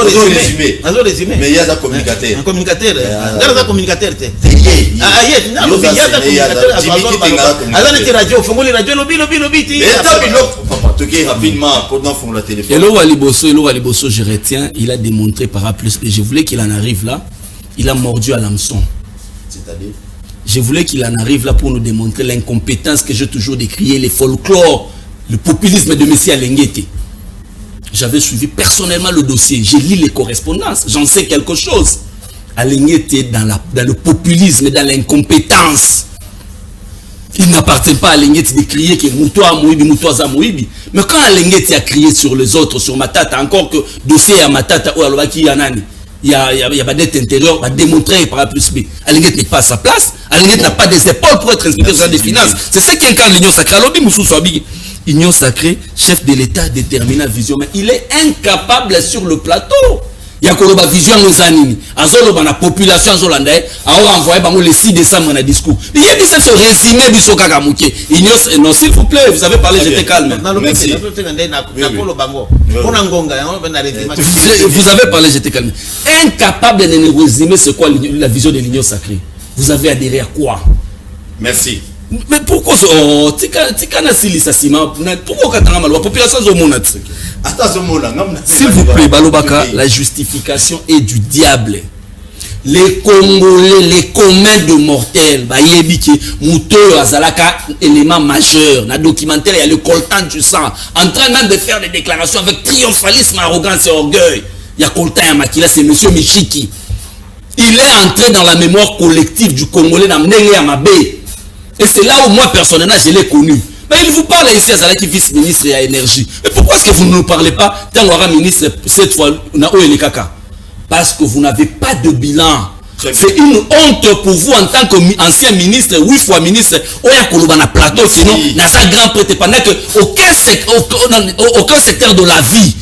résumé. Mais il y a un communicateur. Un communicateur. Je retiens, il a démontré par A plus B. Je voulais qu'il en arrive là. Il a mordu à l'hameçon. C'est-à-dire? Je voulais qu'il en arrive là pour nous démontrer l'incompétence que j'ai toujours décrié, les folklore, le populisme de M. Alenguete. J'avais suivi personnellement le dossier, j'ai lu les correspondances, j'en sais quelque chose. Alenguete est dans le populisme, dans l'incompétence. Il n'appartient pas à Alenguete de crier que Moutoua Mouibi, Moutoua Zamouibi. Mais quand Alenguete a crié sur les autres, sur Matata, encore que dossier à Matata ou à Lobaki Yanani, il y a pas d'être intérieur, va démontrer par A plus B. Alenguete n'est pas à sa place. Alenguete n'a pas des épaules pour être inspecteur général des finances. C'est ce qu'incarne l'Union sacrée. Alors, Union sacrée, chef de l'État déterminé à vision, mais il est incapable sur le plateau. Il y a une vision aux animes. Azolo, la population Zolanda, a envoyé le 6 décembre dans discours. Il y a ce résumé du Sokagamouké. Non, s'il vous plaît, vous avez parlé, j'étais calme. Merci. Vous avez parlé, j'étais calme. Incapable de nous résumer ce qu'est la vision de l'Union sacrée. Vous avez adhéré à quoi? Merci. Mais pourquoi la population s'il vous plaît, Balobaka, la justification est du diable. Les Congolais, les communs de mortels, Mouteur, Azalaka, élément majeur. Dans le documentaire, il y a le coltan du sang, en train de faire des déclarations avec triomphalisme, arrogance et orgueil. Il y a coltan et Makila, c'est M. Michiki. Il est entré dans la mémoire collective du Congolais dans Mnenge Amabé. Et c'est là où moi, personnellement, je l'ai connu. Mais il vous parle ici à Zalaki, vice-ministre et à énergie. Mais pourquoi est-ce que vous ne nous parlez pas tant qu'on aura ministre cette fois, parce que vous n'avez pas de bilan. C'est une honte pour vous en tant qu'ancien ministre, 8 fois ministre, Oya Kolobana plateau, sinon, dans sa grand prêtre, pendant que aucun secteur de la vie,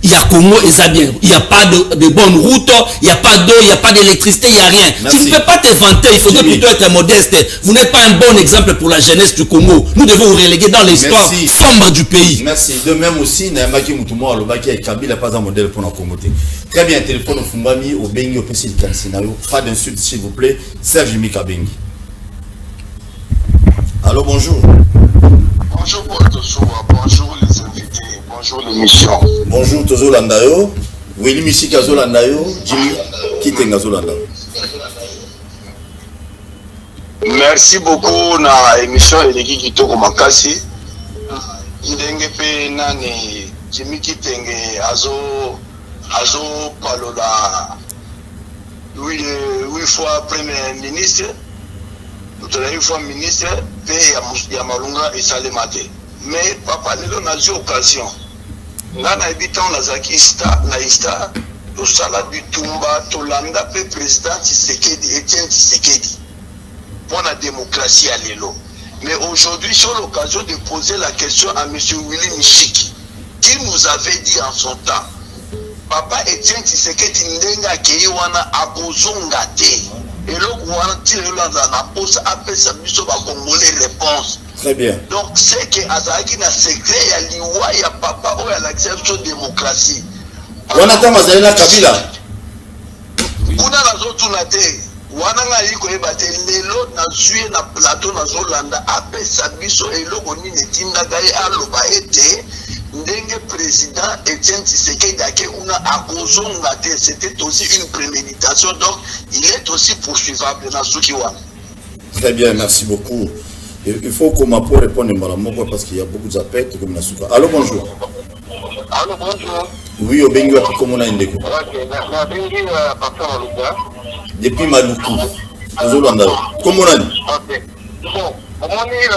il y a Congo et ça bien. Il n'y a pas de bonne route, il n'y a pas d'eau, il n'y a pas d'électricité, il n'y a rien. Merci. Tu ne peux pas te vanter, il faudrait plutôt être modeste. Vous n'êtes pas un bon exemple pour la jeunesse du Congo. Nous devons vous reléguer dans l'histoire sombre du pays. Merci. De même aussi, Naamaki Moutouma, Alobaki et Kabila pas un modèle pour la Congoté. Très bien, téléphone au Fumbami, au Bengi, au PC de Kansinayo. Pas d'insulte, s'il vous plaît. Serge Mika Bengi. Allô, bonjour. Bonjour, bonjour les invités. Bonjour l'émission. Bonjour Tozo Landayo. Willy Michika Zolandayo. Jimmy Kitenga Zolandayo. Merci beaucoup na émission Eleki Kitoko Makasi. Ndenge pe nani Jimmy Kitenge azo palola 8 fois premier ministre. Nous avons 8 fois ministre pe ya Malunga et Salemate. Mais papa lelo na occasion. Nga na ebitan na zaki na ista to sala bitumba to landa pe président Etienne Tshisekedi pour la démocratie à l'élo. Mais aujourd'hui, sur l'occasion de poser la question à M. Willy Michiki, qui nous avait dit en son temps, Papa Etienne Tshisekedi ndenga kei wana abozonga te. Et là, wana tire na posa apesa biso ba congolais réponse. Très bien. Donc c'est que azaki na secret ya liwa ya papa o ya l'acception démocratie. On attend Mazalina Kabila. Kuna nazotuna te. Wana nga liko ebate lelo na zuye na plateau na zolanda apesa biso eloko nini tindaka ye aloba ete ndenge président Etienne Tshisekedi akekuna akozonga te, c'était aussi une préméditation, donc il est aussi poursuivable na soki wana. Très bien, merci beaucoup. Il faut qu'on m'apporte répondre parce qu'il y a beaucoup d'appels comme la souka. Allô, bonjour. Allô, bonjour. Oui, au Bengu, comment on a une déco? Depuis Maluku. Comment on a dit? Ok. Bon, on est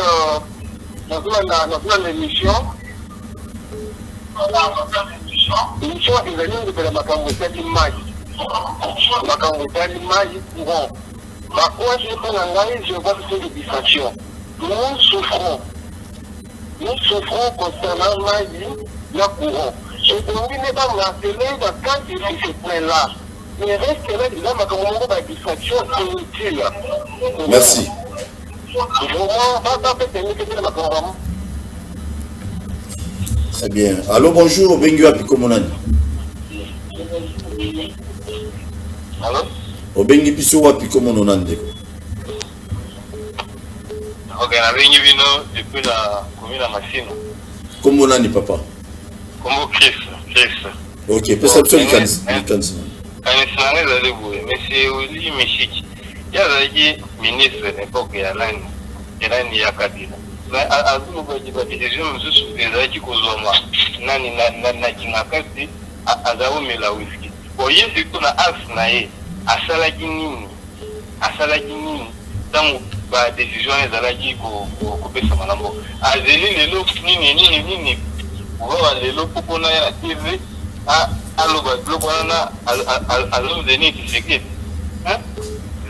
dans l'émission. L'émission est venue de la Macambouta d'image. Macambouta d'image, bon. Moi, je vois que c'est des distractions. Nous souffrons concernant la courant. Et donc, il n'est pas mentionné quand il fait ce point-là. Mais reste là, il y a une distraction inutile. Merci. Très bien. Allô, bonjour, Bengu Api, comment on a dit? Allô? Au Bengu Bisso Api, comment on a dit? Ok, on a venu depuis la commune à Massino. Comment on a dit, papa? Comment Chris? Ok, perception du candidat. Monsieur Willy Michiki, il y a dit ministre de l'époque, il y a nani ya Kabila. Azulu kwa décision mzusu ezaki kozoma nani na kinakati azawumela whisky. Oye siku na as na ye asalaki nini tangu ba décision ezalaki ko pesa malambo. Azeli lelo nini uwa lelo pokona ya TV aloba bloko wana alo deni Tshisekedi.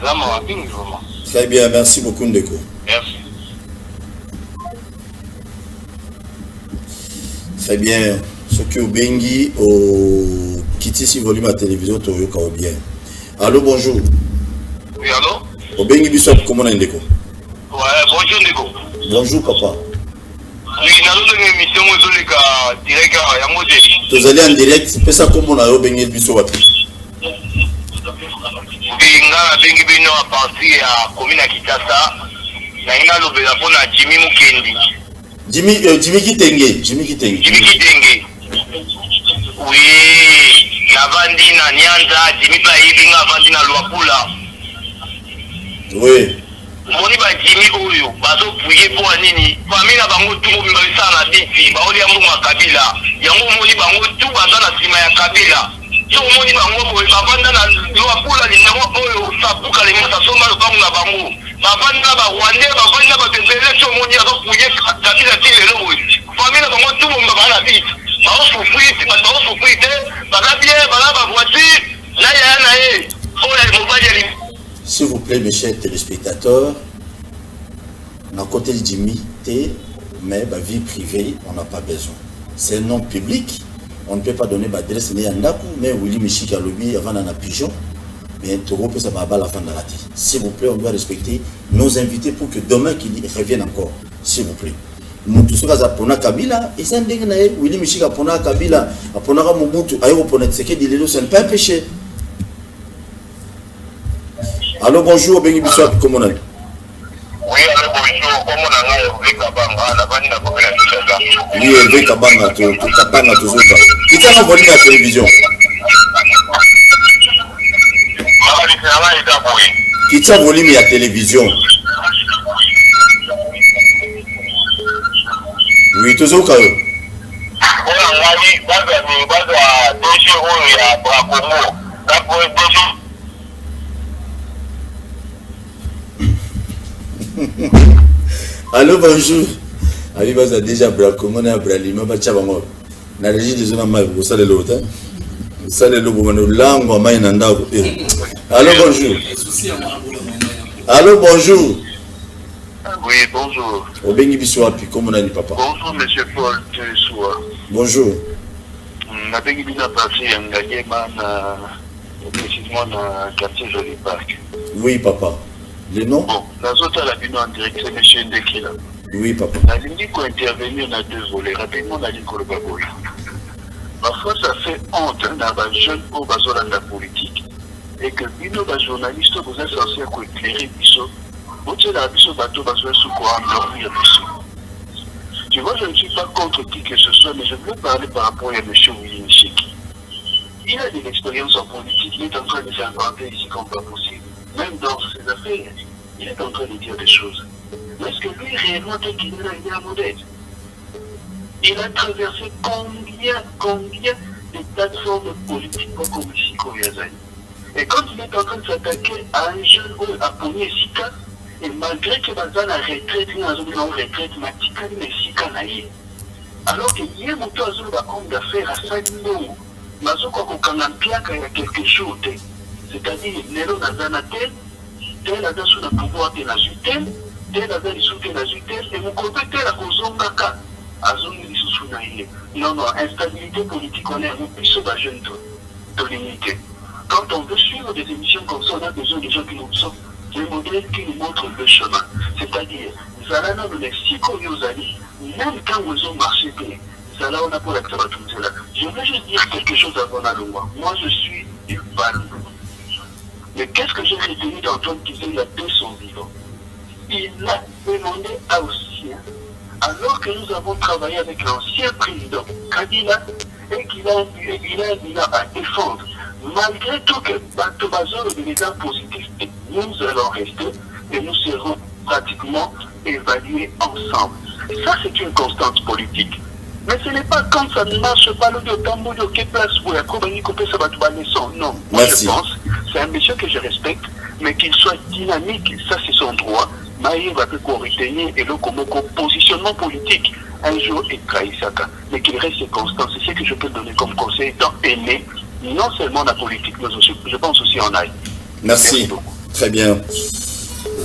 Zama wapingi vraiment. Très bien, merci beaucoup Ndeko. Merci. Très bien. Ce qui est au Bengi, au Kitisi volume à télévision, tu as bien. Allô, bonjour. Oui, allô? Au Bengi Bissop, comment on a Ndeko? Ouais, bonjour Ndeko. Bonjour, papa. Oui, dans une émission, vous avez direct à Yamode. Tu allez en direct, c'est ça comme on a au Bengi Bissop. Ngala bengi bino a partir à commune à Kitasa na ina lobela pona Jimmy Mukendi. Jimmy Kitenge. Oui, na vandi na Nyanza, Jimmy ba yibinga vandi na Luapula. Oui. Moni ba Jimmy oyo bazo puye po nini? Famille bango tungo bimbalisa na titi, ba oli yango makabila. Yango moni bango tu bazana sima ya kabila. Moni bango boye babanda na Luapula linango oyo sapuka le mota soma lo bango na bango. Babanda ba Rwanda babanda ba tembele so moni azo puye kabila tile lo boye. Famille bango tu mo ba na titi. Ba souffrir, ba bien, ba voiture, là ya. S'il vous plaît, mes chers téléspectateurs, à côté de Jimmy T, mais ma vie privée, on n'a pas besoin. C'est un nom public, on ne peut pas donner l'adresse ni à Ndaku, mais Willy Michiki a lobby avant dans la pigeon, mais Toro peut s'abattre à la fin de la tête. S'il vous plaît, on doit respecter nos invités pour que demain qu'ils reviennent encore. S'il vous plaît. Mutu soka za pona Kabila, et ça ndenge na Willy Michiki a pona Kabila, a pona Mobutu, a yo pona Tshisekedi lelo, c'est pas un péché. Allô, bonjour, Bengi Bissop, comment on a? Oui, allô, bonjour, comment on a Hervé Kabanga, la bande n'a pas fait la Kinshasa. Oui, Hervé Kabanga, Kabanga, toujours. Qui t'a envoyé la télévision? Qui t'a envoyé la télévision? Oui, toujours quand même. Allô, bonjour. Ali baza déjà brakomona ya bralima bacha bango. Na régie de zona mai ko sale lota. Sale lo bomano lango mai na ndako. Allô, bonjour. Allô, bonjour. Oui, bonjour. Obengi biso api, comment on a dit papa? Bonjour, monsieur Paul Tesoua. Bonjour. Nabengi bina passé Ngagema na précisément dans le quartier Joli Park. Oui, papa. Le nom? Bon, la zone à la bino en direct, c'est monsieur Ndekila. Oui, papa. La ligne qui intervenir dans deux volets, rapidement la ligne Kolobaboy. Parfois, ça fait honte dans les jeunes pour la politique. Et que bino, les journalistes, vous êtes censés éclairer biso. Vous êtes là, biso, bateau, bateau, sous quoi endormir biso. Tu vois, je ne suis pas contre qui que ce soit, mais je veux parler par rapport à M. Willy Nchiki. Il a de l'expérience en politique, il est en train de s'inventer ici comme pas possible. Même dans ses affaires, il est en train de dire des choses. Mais est-ce que lui, réellement, dès qu'il est là, il est à modèle? Il a traversé combien de plateformes politiques pour comme ici, Koyazani. Et quand il est en train de s'attaquer à un jeune ou à Pogné Sika, et malgré que Bazan a retraite, il a une retraite, Matika, mais Sika n'a eu. Alors qu'il y a mon toit à homme d'affaires à 5 mots. Mazoko Kokanampiaka, il y a quelque chose. C'est-à-dire, Nelo Nazana tel a sous le pouvoir de la jutel, tel a sous la jutel, et mon côté tel a Kozongaka, à zone de non, instabilité politique, on est un peu sur la jeune de l'unité. Quand on veut suivre des émissions comme ça, on a besoin de gens qui nous sortent, des modèles qui nous montrent le chemin. C'est-à-dire, Zalana nous explique aux Yozali, même quand ils ont marché bien, Zala on a pour la là. Je veux juste dire quelque chose avant la loi. Moi, je suis du Val. Mais qu'est-ce que j'ai retenu d'Antoine Kizé, il a deux son vivant. Il a demandé à Ossien, alors que nous avons travaillé avec l'ancien président Kabila, et qu'il a un bilan à défendre. Malgré tout que Batobazor est l'état positif, nous allons rester et nous serons pratiquement évalués ensemble. Ça, c'est une constante politique. Mais ce n'est pas quand ça ne marche pas, le tambour de quelle place où il y a ça va te non. Moi, je pense, c'est un monsieur que je respecte, mais qu'il soit dynamique, ça c'est son droit. Maïe va peut retenir et le positionnement politique un jour est trahissaka, mais qu'il reste constant. C'est ce que je peux donner comme conseil, étant aimé, non seulement la politique, mais aussi, je pense aussi en aïe. Merci. Très bien.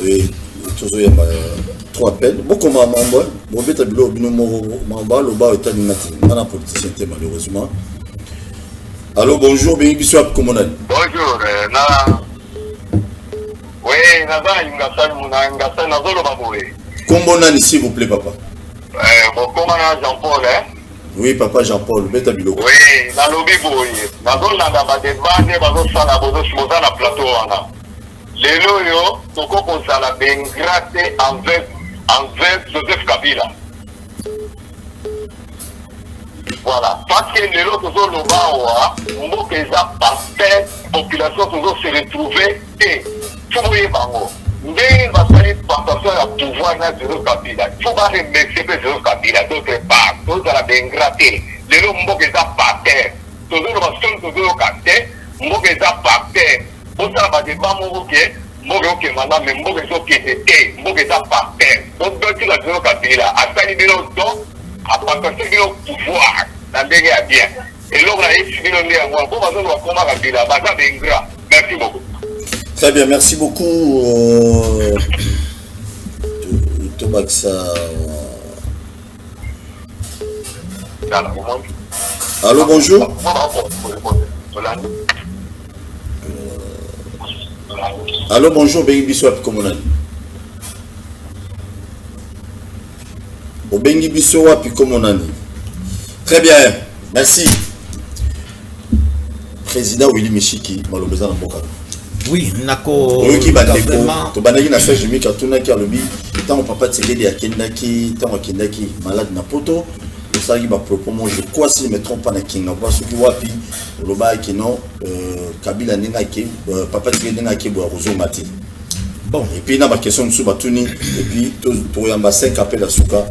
Oui, toujours il y a trois appels. Beaucoup de membres, beaucoup de membres, le bas est animatif. On a un politicien malheureusement. Allô, bonjour, bienvenue sur App Communal. Bonjour, oui, Combonani, s'il vous plaît, papa. Jean-Paul, hein? Oui, papa Jean-Paul, bête à bilo. Oui, dans le biboui. Dans le plateau, les loyaux, sont comme ça, la bengrate envers Joseph Kabila. Voilà. Parce que les loyaux, toujours le bas, on peut que ça partait, population, toujours se retrouver et tout le monde. Mais va falloir passer à pouvoir dans Joseph Kabila. Il faut pas remercier Joseph Kabila d'autre part. Tout ça la bengrate. Les loyaux, on peut que ça partait. Toujours le baston, toujours le canté. On peut que ça partait. Pour ça, va débat mon bouquet. Moke madame, mais moke so qui était, moke ça partait. Donc, tu l'as dit au Kabila, à ça, il y a à partir du pouvoir, dans le bien. Et là, on a essayé de dire, on va voir comment Kabila, ça c'est ingrat. Merci beaucoup. Très bien, merci beaucoup. Tobaxa. Allô, bonjour. Allô, bonjour, Bengi Bissouap Komonani. Au Bengi Bissouap Komonani. Très bien, merci. Président Willy Nchiki, malheureusement, Mboka. Oui, nako. Oui, qui va découvrir. Tu banagi na fait jimi katuna ki alobi. Tant papa tsegeli ya kendaki, tant kendaki malade na poto. Ça qui va proposer, je crois si je ne me trompe pas, na parce que wapi le bas qui non Kabila n'enga qui papa qui n'enga qui boit roseau matin. Bon et puis na ma question de Soubatuni et puis tout yamba 5 appels à Souka.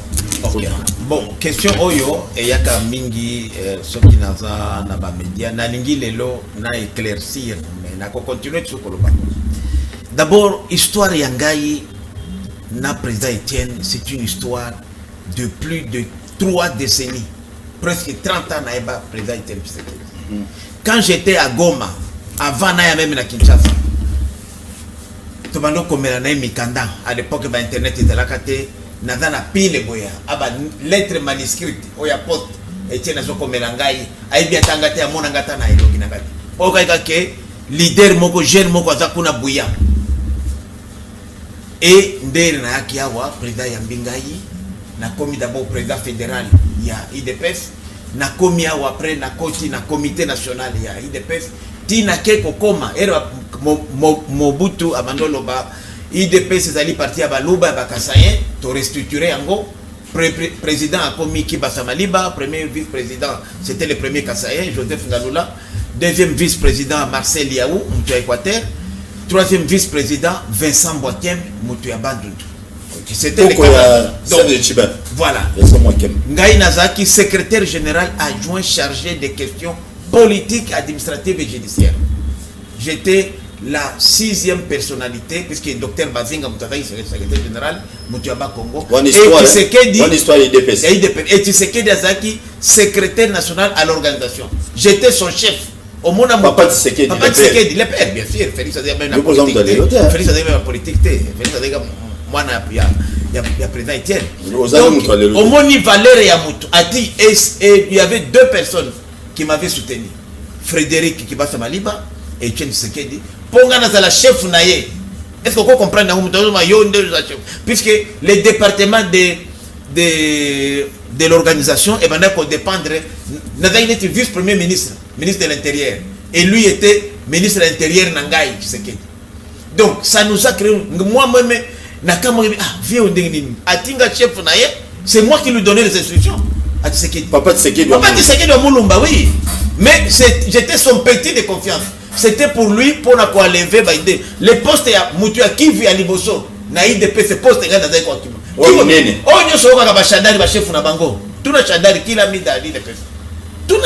Bon question oyo et yaka mingi ce qui naza na ba média na lingi lelo na éclaircir mais na continuer sur koloba. D'abord histoire yangai na président Etienne, c'est une histoire de plus de 3 décennies, presque 30 ans naïba président Etienne Tshisekedi. Quand j'étais à Goma, avant naïa même na Kinshasa, tobando komela naï mikanda, à l'époque ba internet était là kate, naza na pile boya, aba lettre manuscrite, oya poste, Etienne azo komela ngai, aibi atangate ya mona ngata na elogi na kati. Oka ke leader moko jeune moko azakuna buya. Et ndere na yaki awa président ya mbingai na komi d'abord président fédéral il y a IDPS na komi awa après na koti na comité national il y a IDPS tina keko koma era Mobutu abandolo ba IDPS ezali parti ya baluba ba kasayen to restructurer yango président a commis Kibasa Maliba, premier vice-président, c'était le premier Kassaïen, Joseph Ngaloula, deuxième vice-président, Marcel Yaou, Moutou Équateur, troisième vice-président, Vincent Boakem, Moutou Bandundu. C'était le cas. Voilà. Ngaï Nazaki, secrétaire général adjoint chargé des questions politiques, administratives et judiciaires. J'étais la 6e personnalité, puisque le docteur Bazinga Moutafaï, secrétaire général, Moutiaba Congo. Et Tshisekedi Azaki, secrétaire national à l'organisation. J'étais son chef. Au monde à Papa Tshisekedi, le père, bien sûr. Félix Azéga, même la politique. Félix Azéga, même la politique. Félix Azéga, moi, il y a président Etienne. Donc, au Moni Valère Yamutu a dit, et il y avait 2 personnes qui m'avaient soutenu. Frédéric Kibasa Maliba et Etienne Tshisekedi. Pongana la chef naye. Est-ce qu'on peut comprendre puisque les départements de l'organisation et maintenant qu'on dépendre Nazaï était vice-premier ministre, ministre de l'Intérieur. Et lui était ministre de l'Intérieur Nangaï Tshisekedi. Donc ça nous a créé moi-même c'est moi qui lui donnais les instructions à Tshisekedi. Papa Tshisekedi de Moulumba, oui. Mais j'étais son petit de confiance. C'était pour lui, pour ne pas lever les postes à Moutua qui vit à Liboso. Naïdep, ce poste est dans un quoi. Oh, nous sommes à Bachandari, chef na bango. Tout le Chandari qui l'a mis dans l'île. Tout le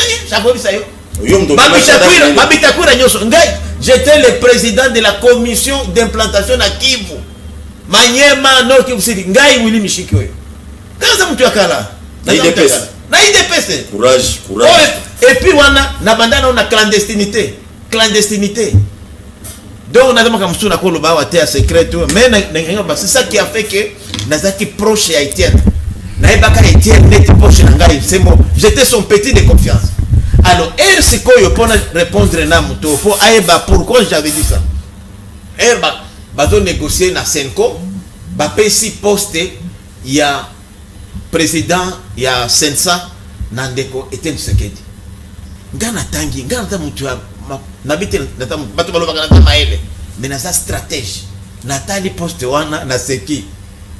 monde, j'étais le président de la commission d'implantation à Kivu. Manyema, non, qui vous dit, Ngai Willy Michikyo. Quand ça Moutua Kala? Naïdep. Courage. Et puis, on a clandestinité. Donc on a demandé comme ça qu'on le bat à secret mais c'est ça qui a fait que Nazaki proche à Etienne. Naïbaka Etienne n'était proche d'Angaï, c'est bon. J'étais son petit de confiance. Alors, c'est quoi pour répondre à Namuto pour pourquoi j'avais dit ça. Bazo négocier na Senko, si poste il y a président, il y a Sensa Nandeko Etienne Tshisekedi. Ngana tangi, ngana mutua nabite bato balobaka na maele mais na sa stratège natali poste wana na seki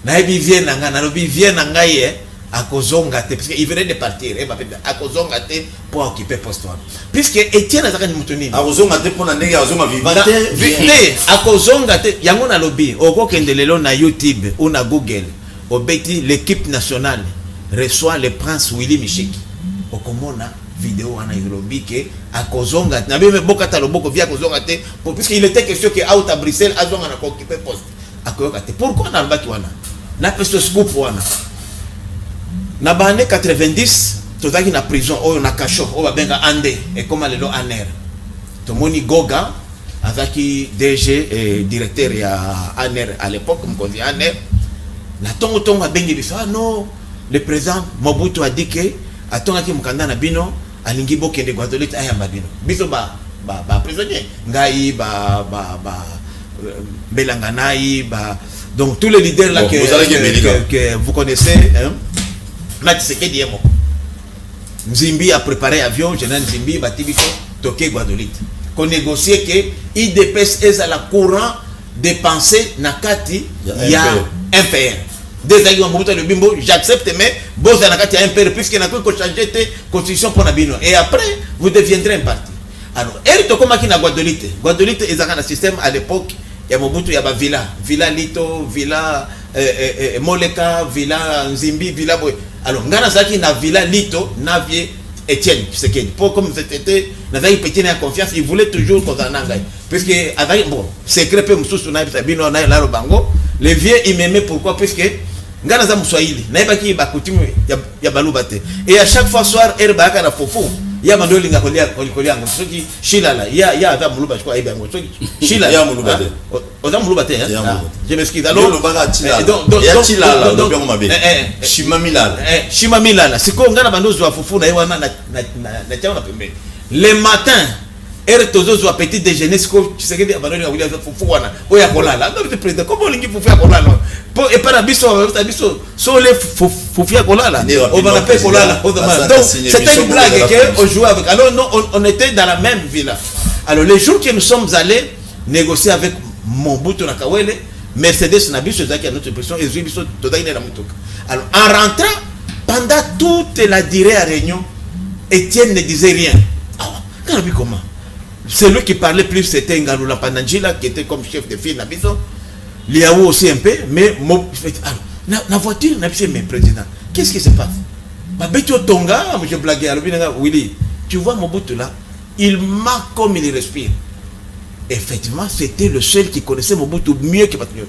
na ebi vient na ngana lobi vient na ngai akozonga te parce que il venait de partir et akozonga te pour occuper poste wana puisque Etienne azaka ni mutuni akozonga te pour na ndenge azonga vivante akozonga te yango na lobi okokende lelo na YouTube ou na Google obeti l'équipe nationale reçoit le prince Willy Michiki okomona vidéo en Nairobi que à Kozonga na même bokata loboko via Kozonga te puisque il était question que out à Bruxelles azonga na occuper poste à Koyoka te pourquoi na baki wana na pesto scoop wana na bane 90 tozaki na prison oyo na kacho o babenga ande et comme lelo aner to moni goga azaki DG et directeur ya aner à l'époque comme on dit aner na tongo bengi biso non le président Mobutu a dit que atongaki mukanda na bino alingi bokende Guadeloupe ayamba bino biso ba prisonnier ngai Belanganai donc tous les leaders là que vous connaissez hein na Tshisekedi yemo Nzimbi a préparé avion général Nzimbi batibiso toke Guadeloupe qu'on négocier que IDPS est à la courant dépensé nakati ya impérial. Des le bimbo, j'accepte, mais bon, ça n'a qu'à un père, puisqu'il n'a pas changer de constitution pour Nabino. Et après, vous deviendrez un parti. Alors, elle est comme à Guadeloupe. Guadeloupe est un système à l'époque, il y a Mobutu, il y a Villa. Villa Lito, Villa Moleka, Villa Nzimbi, Villa Boy. Alors, Ngana Zaki na Villa Lito, Navier Etienne. Pour comme c'était, Nazaï Petit n'a confiance, il voulait toujours qu'on en aille. Puisque, bon, secret peu Moussou Nabino, Naïla Bango, les vieux, ils m'aimaient pourquoi? Puisque, ngana za mswahili naiba ki ba kutimu ya baluba te et à chaque fois soir erba kana fofu ya mandoli nga kolia ngo soki shilala ya za muluba kwa iba ngo soki shilala ya muluba te oza muluba te je m'excuse alors donc ya shilala donc bien mabe shimamilala siko ngana bandozo wa fofu na yewana na chaona pembeni le matin tozozo a petit déjeuner siko Tshisekedi abandonné na William fufu wana oya kolala donc le président comment lingi fufu ya kolala et par biso so les fufu ya kolala on va l'appeler kolala donc c'était une blague que on jouait avec alors non on était dans la même villa alors les jours que nous sommes allés négocier avec Mobutu na Kawele Mercedes na biso zaki à notre pression et biso todaki na mutuka alors en rentrant pendant toute la durée à réunion, Étienne ne disait rien. Comment? Celui qui parlait plus, c'était Ngalula Panangila, qui était comme chef de file Nabiso. Liao aussi un peu, mais la voiture, mais président, qu'est-ce qui se passe? Tonga, je blaguais à Willy, tu vois Mobutu là, il marque comme il respire. Effectivement, c'était le seul qui connaissait Mobutu mieux que Patriote.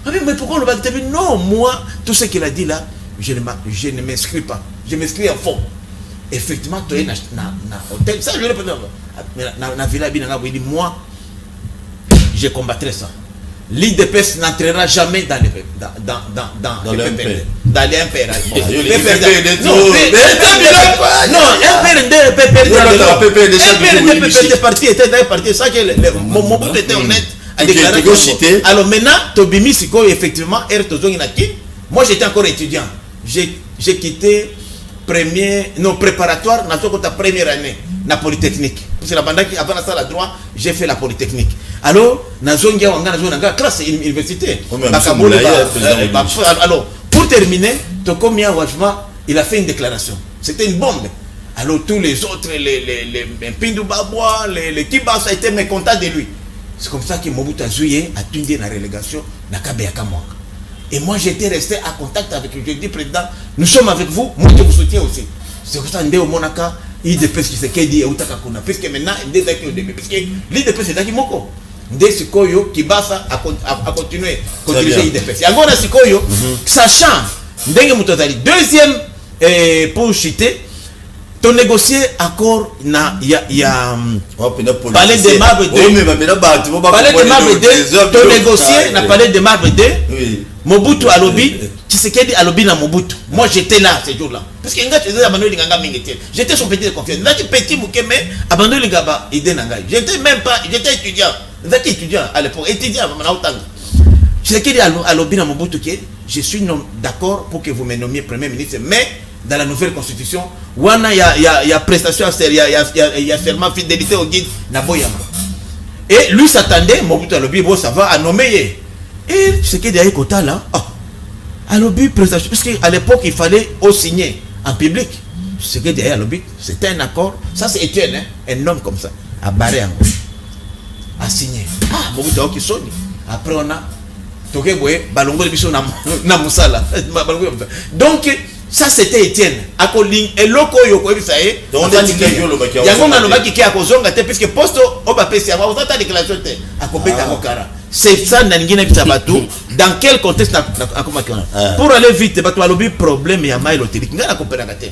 Mais pourquoi on va dire non, moi, tout ce qu'il a dit là, je ne m'inscris pas. Je m'inscris à fond. Effectivement, tu es dans hôtel. Ça, je le président. Dans Villa Binanga, moi, je combattrai ça. L'IDPS n'entrera jamais dans les PPRD. Dans les MPRD. Non, parti était dans les partis. Ça que Mobutu était honnête. Alors maintenant, Tobimi Siko, effectivement, moi j'étais encore étudiant. J'ai quitté préparatoire, dans la première année, la Polytechnique. Parce que la bande qui avant la salle à droit, j'ai fait la Polytechnique. Alors, dans la classe université. Alors, pour terminer, Tokomia Wajma, il a fait une déclaration. C'était une bombe. Alors, tous les autres, les Pindu Babwa, les Kibas, ça a été mécontent de lui. C'est comme ça que Mobutu Azuye a tenu la relégation na Kabeyaka Mwanga. Et moi j'étais resté en contact avec lui. Je dis président, nous sommes avec vous, moi je vous soutiens aussi. C'est comme ça, Ndeo Monaka, IDPS qui se dit et Outaka Kuna. Puisque maintenant, Ndeo début, puisque l'IDPS c'est Daki Moko. Ndeo Sikoyo qui basa à continuer à diriger l'IDPS. Et encore Sikoyo, sachant, Ndenge Moutozali, deuxième pour chuter, ton négocié accord il y a parlé de marbre 2 parlé de marbre 2 ton négocié n'a parlé de marbre 2 Mobutu alobi Tshisekedi alobi na Mobutu. Moi j'étais là ce jour-là parce que ngati eza abandonné nganga mingi. J'étais son petit de confiance ngati petit mukeme abandonné ngaba idée nangai. J'étais même pas, j'étais étudiant. Ngati étudiant à l'époque, étudiant na utanga. Tshisekedi alobi na Mobutu que je suis d'accord pour que vous me nommiez premier ministre, mais dans la nouvelle constitution, il y a prestation, il y a seulement fidélité au guide Naboyama. Et lui s'attendait, Mobutu Alobi, ça va à nommer. Et ce qui est derrière Kota là, Alobi prestation, parce qu'à l'époque il fallait signer en public. Ce qui est derrière Alobi, c'était un accord. Ça c'est Étienne, hein, un homme comme ça, à barrer encore, à signer. Mobutu Alobi sonne. Après on a Tokebwe, Balongo Biso na Moussala. Donc ça c'était Étienne. Akoling et loko yoko ça est. Donc on a le bac qui a kozonga te puisque poste au bapesi avoir autant déclaration te akopeta ngokara. C'est ça nangina bitabatu dans quel contexte pour aller vite batu alobi problème ya mailo telik ngana kopena kate.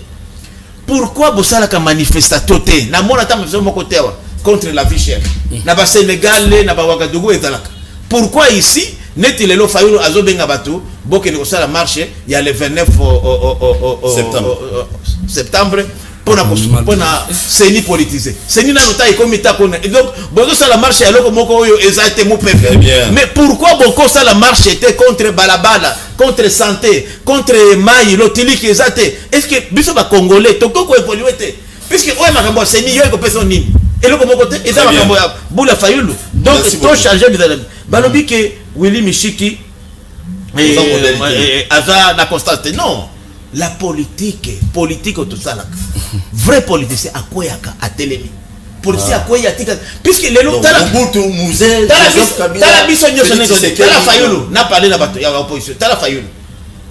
Pourquoi bosala ka manifestateur te na mona ta moko tewa contre la vie chère. Na ba Sénégal na ba Ouagadougou ezalaka. Pourquoi ici Net il est là, Fayulu Azobenga Batou, Boké la marche, il y a le 29 septembre pour la CENI politisé. CENI n'a pas été comité. Donc, Boko la marche, alors que Moko a été mon préféré. Mais pourquoi Boko la marche était contre Balabala, contre Santé, contre Maï, Lotili qui est athée? Est-ce que Bissot va Congolais, Toko évolué? Puisque ouais, ma CENI, il y a une personne. Et le côté, et ça va Boula Fayulu. Donc, tout changer. Balobi que Willy Michiki Aza na constaté. Non, la politique tout ça là. Vrai politicien à quoi yaka à télémi. Politicien à quoi yaka puisque les lots tala Mobutu Mouzel tala biso nyoso tala Fayulu n'a parlé na bato ya opposition tala Fayulu.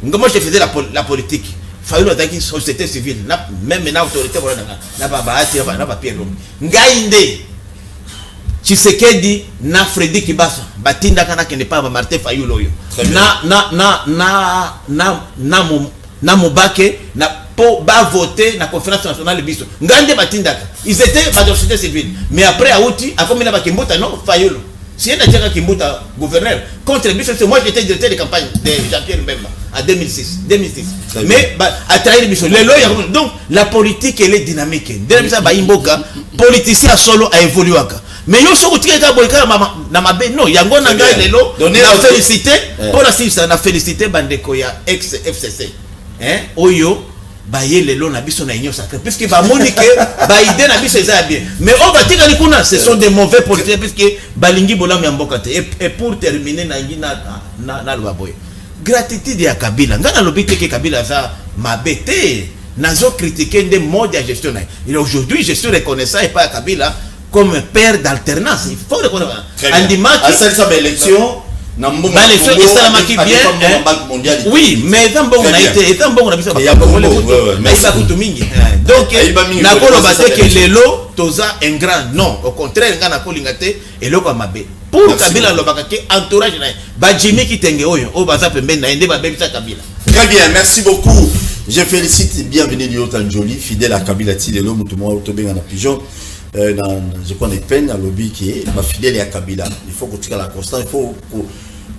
Moi je faisais la politique. Fayulu a dit société civile même na autorité voilà na babati na ba Pierre Ngainde Tshisekedi na Freddy Kibasa batinda kana kende pa ba Martin Fayulu yo na Mubake na po ba voter na conférence nationale biso ngande batinda ils étaient ba société civile mais après Aouti a comme na ba Kimbuta non Fayulu si elle a dit Kimbuta gouverneur contre biso moi j'étais directeur de campagne de Jean-Pierre Mbemba en 2006 mais a trahi biso les lois donc la politique elle est dynamique dès ça ba imboka politicien solo a évolué mais yo so utika ka boyka na mabe non yango na ngai lelo na félicité pour la sisa na félicité bandeko ya ex FCC hein oyo ba ye lelo na biso na union sacrée puisque ba monique ba idée na biso ça bien mais on va tika likuna ce sont des mauvais politiciens puisque balingi bolam ya mboka te et pour terminer na ngina na lobaboy gratitude ya Kabila ngana lobi te ke Kabila za mabete nazo critiquer des modes de gestion. Et aujourd'hui je suis reconnaissant et pas à Kabila comme père d'alternance. Il faut reconnaître à cette élection l'élection Isalamaki bien oui mais tant bon on a été tant bon on a vu ça mais ça coûte mingi donc nakolo bate que lelo toza un grand non au contraire ngana kolingate eloko mabe pour Kabila lobaka ke entourage na ba Jimmy Kitenge oyo o baza pembeni na ende ba bebisa Kabila. Très bien, merci beaucoup. Je félicite bienvenue Lyotan Joli fidèle à Kabila Tilelo mutumo autobenga na pigeon. Je connais peine à lobby qui est ma fidèle à Kabila. Il faut que tu aies la constance, il faut que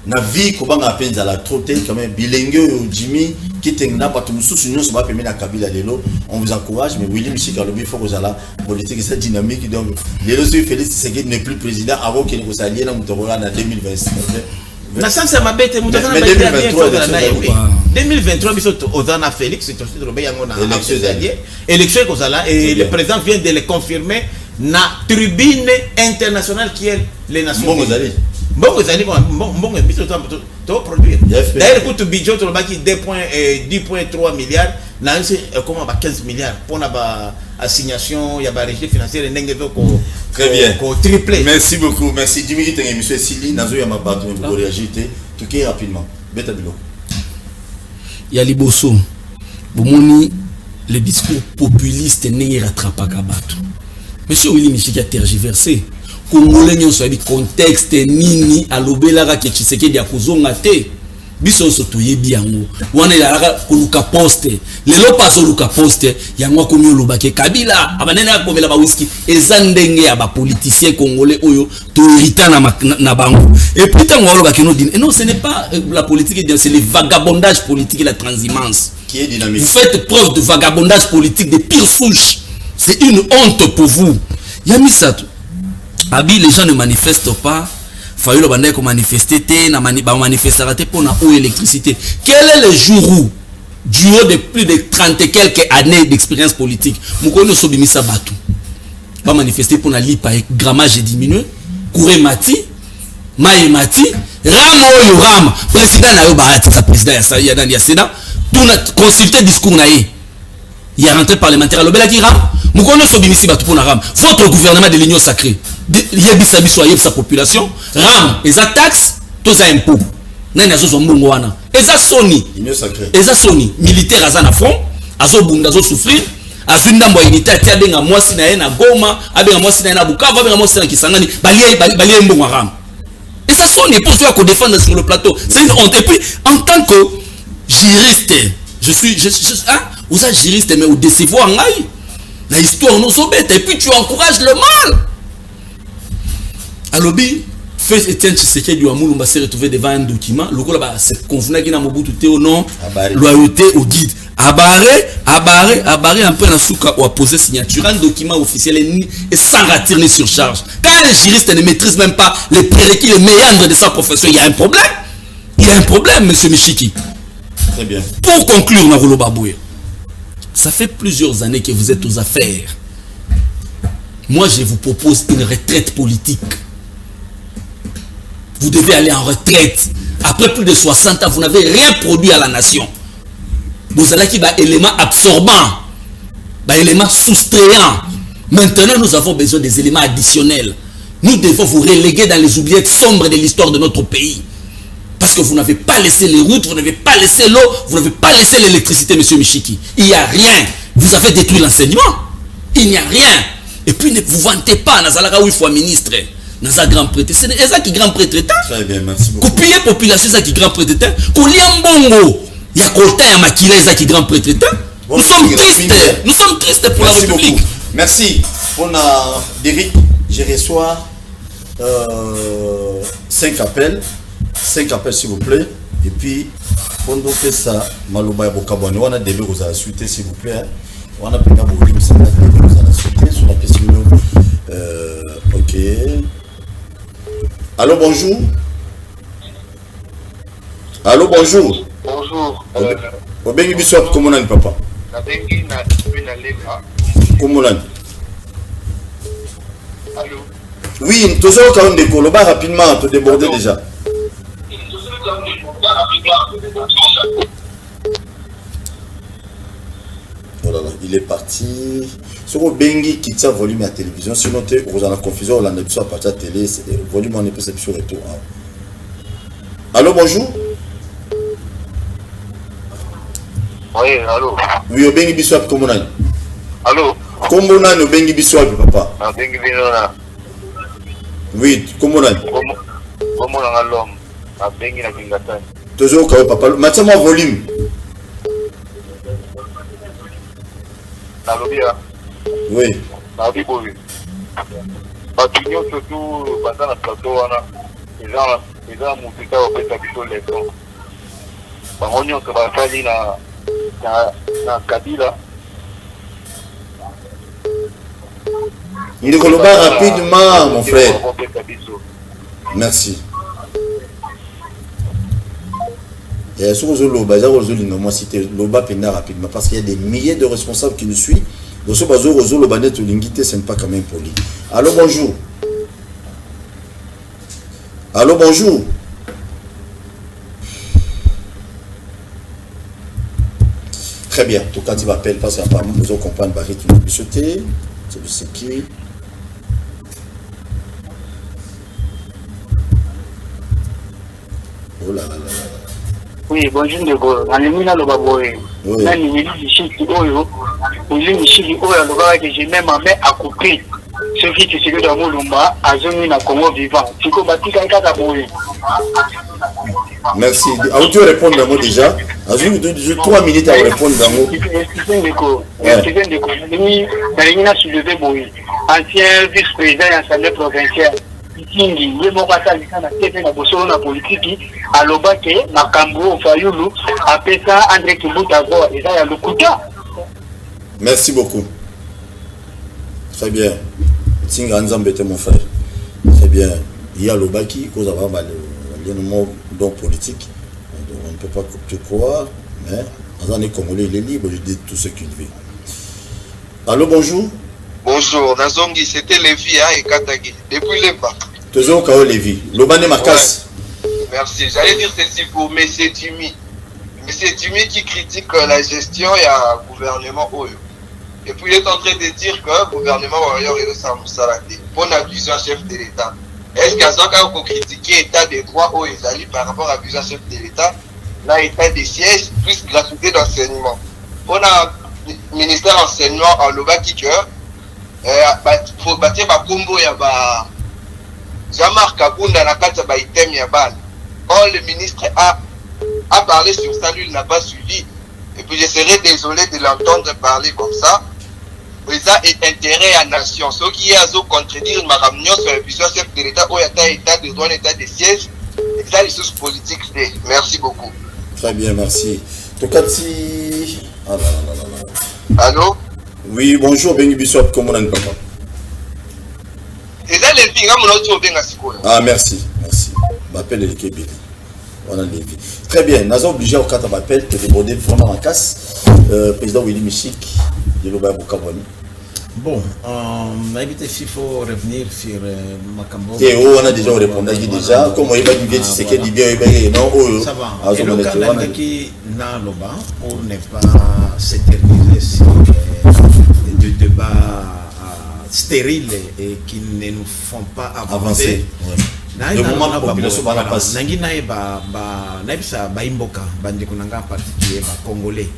na vie ko banga penza la trotter quand même bilingue Jimmy qui tengna pas tout sous union ça va permettre à Kabila lelo. On vous encourage mais William Chika lobby il faut que ça la politique cette dynamique donc lelo c'est Félix Tshisekedi n'est plus président avant qu'il ne s'allie na mutobola na 2026. Na sasa mabete mutazana ba 2023 biso ozana Félix c'est aussi robé yango na élection ko sala et le président vient de le confirmer na tribune internationale qui est les Nations Unies. Bongo zali bongo biso to produire. D'ailleurs coûte budget to baki 10.3 milliards na c'est comment ba 15 milliards pour na ba assignation ya ba régie financière ndenge ko très bien ko triplé. Merci beaucoup, merci Dimitri Tenge monsieur Sili nazo ya mabato pour réagir tout qui rapidement. Beta bilo. Ya liboso. Bomoni le discours populiste n'est rattrapé à bato. Monsieur Willy Michiki a tergiversé. Congolais nyonso ya contexte nini alobelaka ke Tshisekedi ya kozonga te biso so toyebi yango wana ya koluka poste lelo paso luka poste yango komi olobake Kabila abanena komela ba whisky eza ndenge ya ba politicien congolais oyo to hérita na bango et puis tant olobaki no din et non ce n'est pas la politique c'est le vagabondage politique et la transhumance qui est dynamique. Vous faites preuve de vagabondage politique de pire souche. C'est une honte pour vous. Yamisato Abi, les gens ne manifestent pas. Fayoul Bandé ko manifester na manifestera pour na eau électricité. Quel est le jour où du haut de plus de 30 et quelques années d'expérience politique, Moukono Sobimisa Batou va manifester pour na lipa et grammage est diminué. Kouré Mati, Maï Mati, Ramo Ram, président na yo barati ka président ya dans ya Sénat, tout na consulter discours na yi. Il y a rentré parlementaire lobela ki Ram. Moukono Sobimisi Batou pour na Ram. Votre gouvernement de l'Union sacrée. Yebisa biso sa population ram eza taxe to za impôt nani azozo mbongo wana eza soni militaire aza na front azobunda azo souffrir azinda mbo unité atia benga mwasi na ye na Goma abenga mwasi na ye na Bukavu abenga mwasi na Kisangani bali mbongo ram eza soni pour faire qu'on défendre sur le plateau c'est une honte et puis en tant que juriste je suis vous êtes juriste mais au décevoir ngai la histoire nous sobete et puis tu encourages le mal. Alobi, fait Etienne Tshisekedi du Amoulou s'est retrouvé devant un document. Le gars là, c'est convenu qu'il a Mobutu te au nom, loyauté au guide. Abaré, un peu la souka ou a posé signature. Un document officiel et sans retirer sur charge. Quand les juristes ne maîtrisent même pas les prérequis, les méandres de sa profession, il y a un problème. Il y a un problème, monsieur Michiki. Très bien. Pour conclure, Narolo Baboué, ça fait plusieurs années que vous êtes aux affaires. Moi, je vous propose une retraite politique. Vous devez aller en retraite. Après plus de 60 ans, vous n'avez rien produit à la nation. Vous allez qui un élément absorbant, un élément soustrayant. Maintenant, nous avons besoin des éléments additionnels. Nous devons vous reléguer dans les oubliettes sombres de l'histoire de notre pays. Parce que vous n'avez pas laissé les routes, vous n'avez pas laissé l'eau, vous n'avez pas laissé l'électricité, monsieur Michiki. Il n'y a rien. Vous avez détruit l'enseignement. Il n'y a rien. Et puis ne vous vantez pas, Nazalaka, où il faut un ministre. Dans sa grand prêtre, c'est ça qui grand prêtre. Très bien, merci beaucoup. Copier population, c'est ça qui grand prêtre. Koliambongo, il y a Kota, il y a Makila, c'est ça qui grand prêtre. Nous sommes tristes pour la République. Beaucoup. Merci. On a Derek, je reçois 5 appels. 5 appels s'il vous plaît. Et puis, on fait ça, Maloba et Bokabouane. On a des bureaux à la suite, s'il vous plaît. On a pris un beaucoup de bureaux à la suite sur la question. Ok. Allô, bonjour. Allô, bonjour. Bonjour. Obengi biswap comment on papa? Comment on? Allô. Oui, tout ça au cas où on décolle, rapidement, te déborder déjà. Oh là là, il est parti. Sur le bengi qui tient volume à la télévision, sinon tu es dans la confusion, on a besoin de partir à la télé, le volume on est plus sur retour. Allô, bonjour. Oui, allô. Oui, au bengi biswap, comment on a? Allô. Comment on a au bengi biswap, papa? Ah, bengi binona. Oui, comment on a? Comment on a l'homme? Ah, bengi na kingatani. Toujours au papa. Maintenant, mon volume. Nalobia. Oui. Nalobi boye. Bato nyonso tu baza na plateau wana eza motu ta opesa biso leson. Bango nyonso basali na Kabila. Il est rapidement, mon frère. Merci. Et sur le loba, moi cité loba pena rapidement parce qu'il y a des milliers de responsables qui nous suivent. Donc ce bazo rozo loba net lingité c'est pas quand même poli. Allô, bonjour. Allô, bonjour. Très bien. Tout quand il m'appelle parce qu'apparemment nous allons comprendre Barry qui nous sauter. C'est qui? Oh là là là là. Oui, bonjour Ndego. Anemina loba boye. Nani mili shiki oyo. Uli shiki oyo loba que j'ai même ma main à couper. Ce qui est celui de Moulumba, Azoni na Congo vivant. Tiko batika kaka boye. Merci. À vous répondre moi déjà. Azoni 3 minutes à répondre dans moi. Ndego. Ndego. Ni Anemina soulevé boye. Ancien vice-président de l'Assemblée provinciale. Kingi ye moko asalisa na tete na bosolo na politiki aloba ke makambo fayulu apesa André Kimbuta go eza ya lukuta. Merci beaucoup. Très bien. Singa Nzambe mon frère. Très bien. Il y a l'obaki cause avoir le nom donc politique. On ne peut pas te croire, mais dans les Congolais il est libre de dire tout ce qu'il veut. Allô, bonjour. Bonjour, Nazongi, c'était Lévi et Katagi. Depuis les bas. Toujours Kao Lévi. Lobane Makas. Merci. J'allais dire ceci pour M. Timi. M. Timi qui critique la gestion et le gouvernement Oyo. Et puis il est en train de dire que le gouvernement Warrior est le Samousalade. Pour la vision chef de l'État. Est-ce qu'il y a ça qu'on peut critiquer l'État des droits au Ezali par rapport à la vision chef de l'État? Là, l'État des sièges plus gratuité d'enseignement. Pour le ministère d'enseignement en Lobaki, il faut bâtir ma combo ya ba Jean-Marc Kabunda na kati ba item ya bal. Quand le ministre a parlé sur ça, lui il n'a pas suivi. Et puis je serais désolé de l'entendre parler comme ça. Ça est intérêt à la nation. Ce qui est à contredire ma ramener sur la vision chef de l'État, où état de droit, état de siège, et ça les choses politiques. Merci beaucoup. Très bien, merci. Tokati. Ah là là là là. Allô? Oui, bonjour, Bengi Bissop, comment on a papa? Ah, merci, merci. M'appelle le Kébili. On a les vies. Très bien, nous avons obligé au cadre d'appel de déborder vraiment en casse. Président Willy Michik, de l'Oba Boukabouani. Bon, il faut revenir sur Makambo. Théo, on a déjà répondu déjà. Comme on va dire, c'est que dit bien, non, ça va. Et le Canada qui n'a l'Oba pour ne pas s'éterniser sur des débats stériles et qui ne nous font pas avancer. Le moment de la population va la passer. Nangi naeba ba imboka bandeko nanga particulier ba congolais.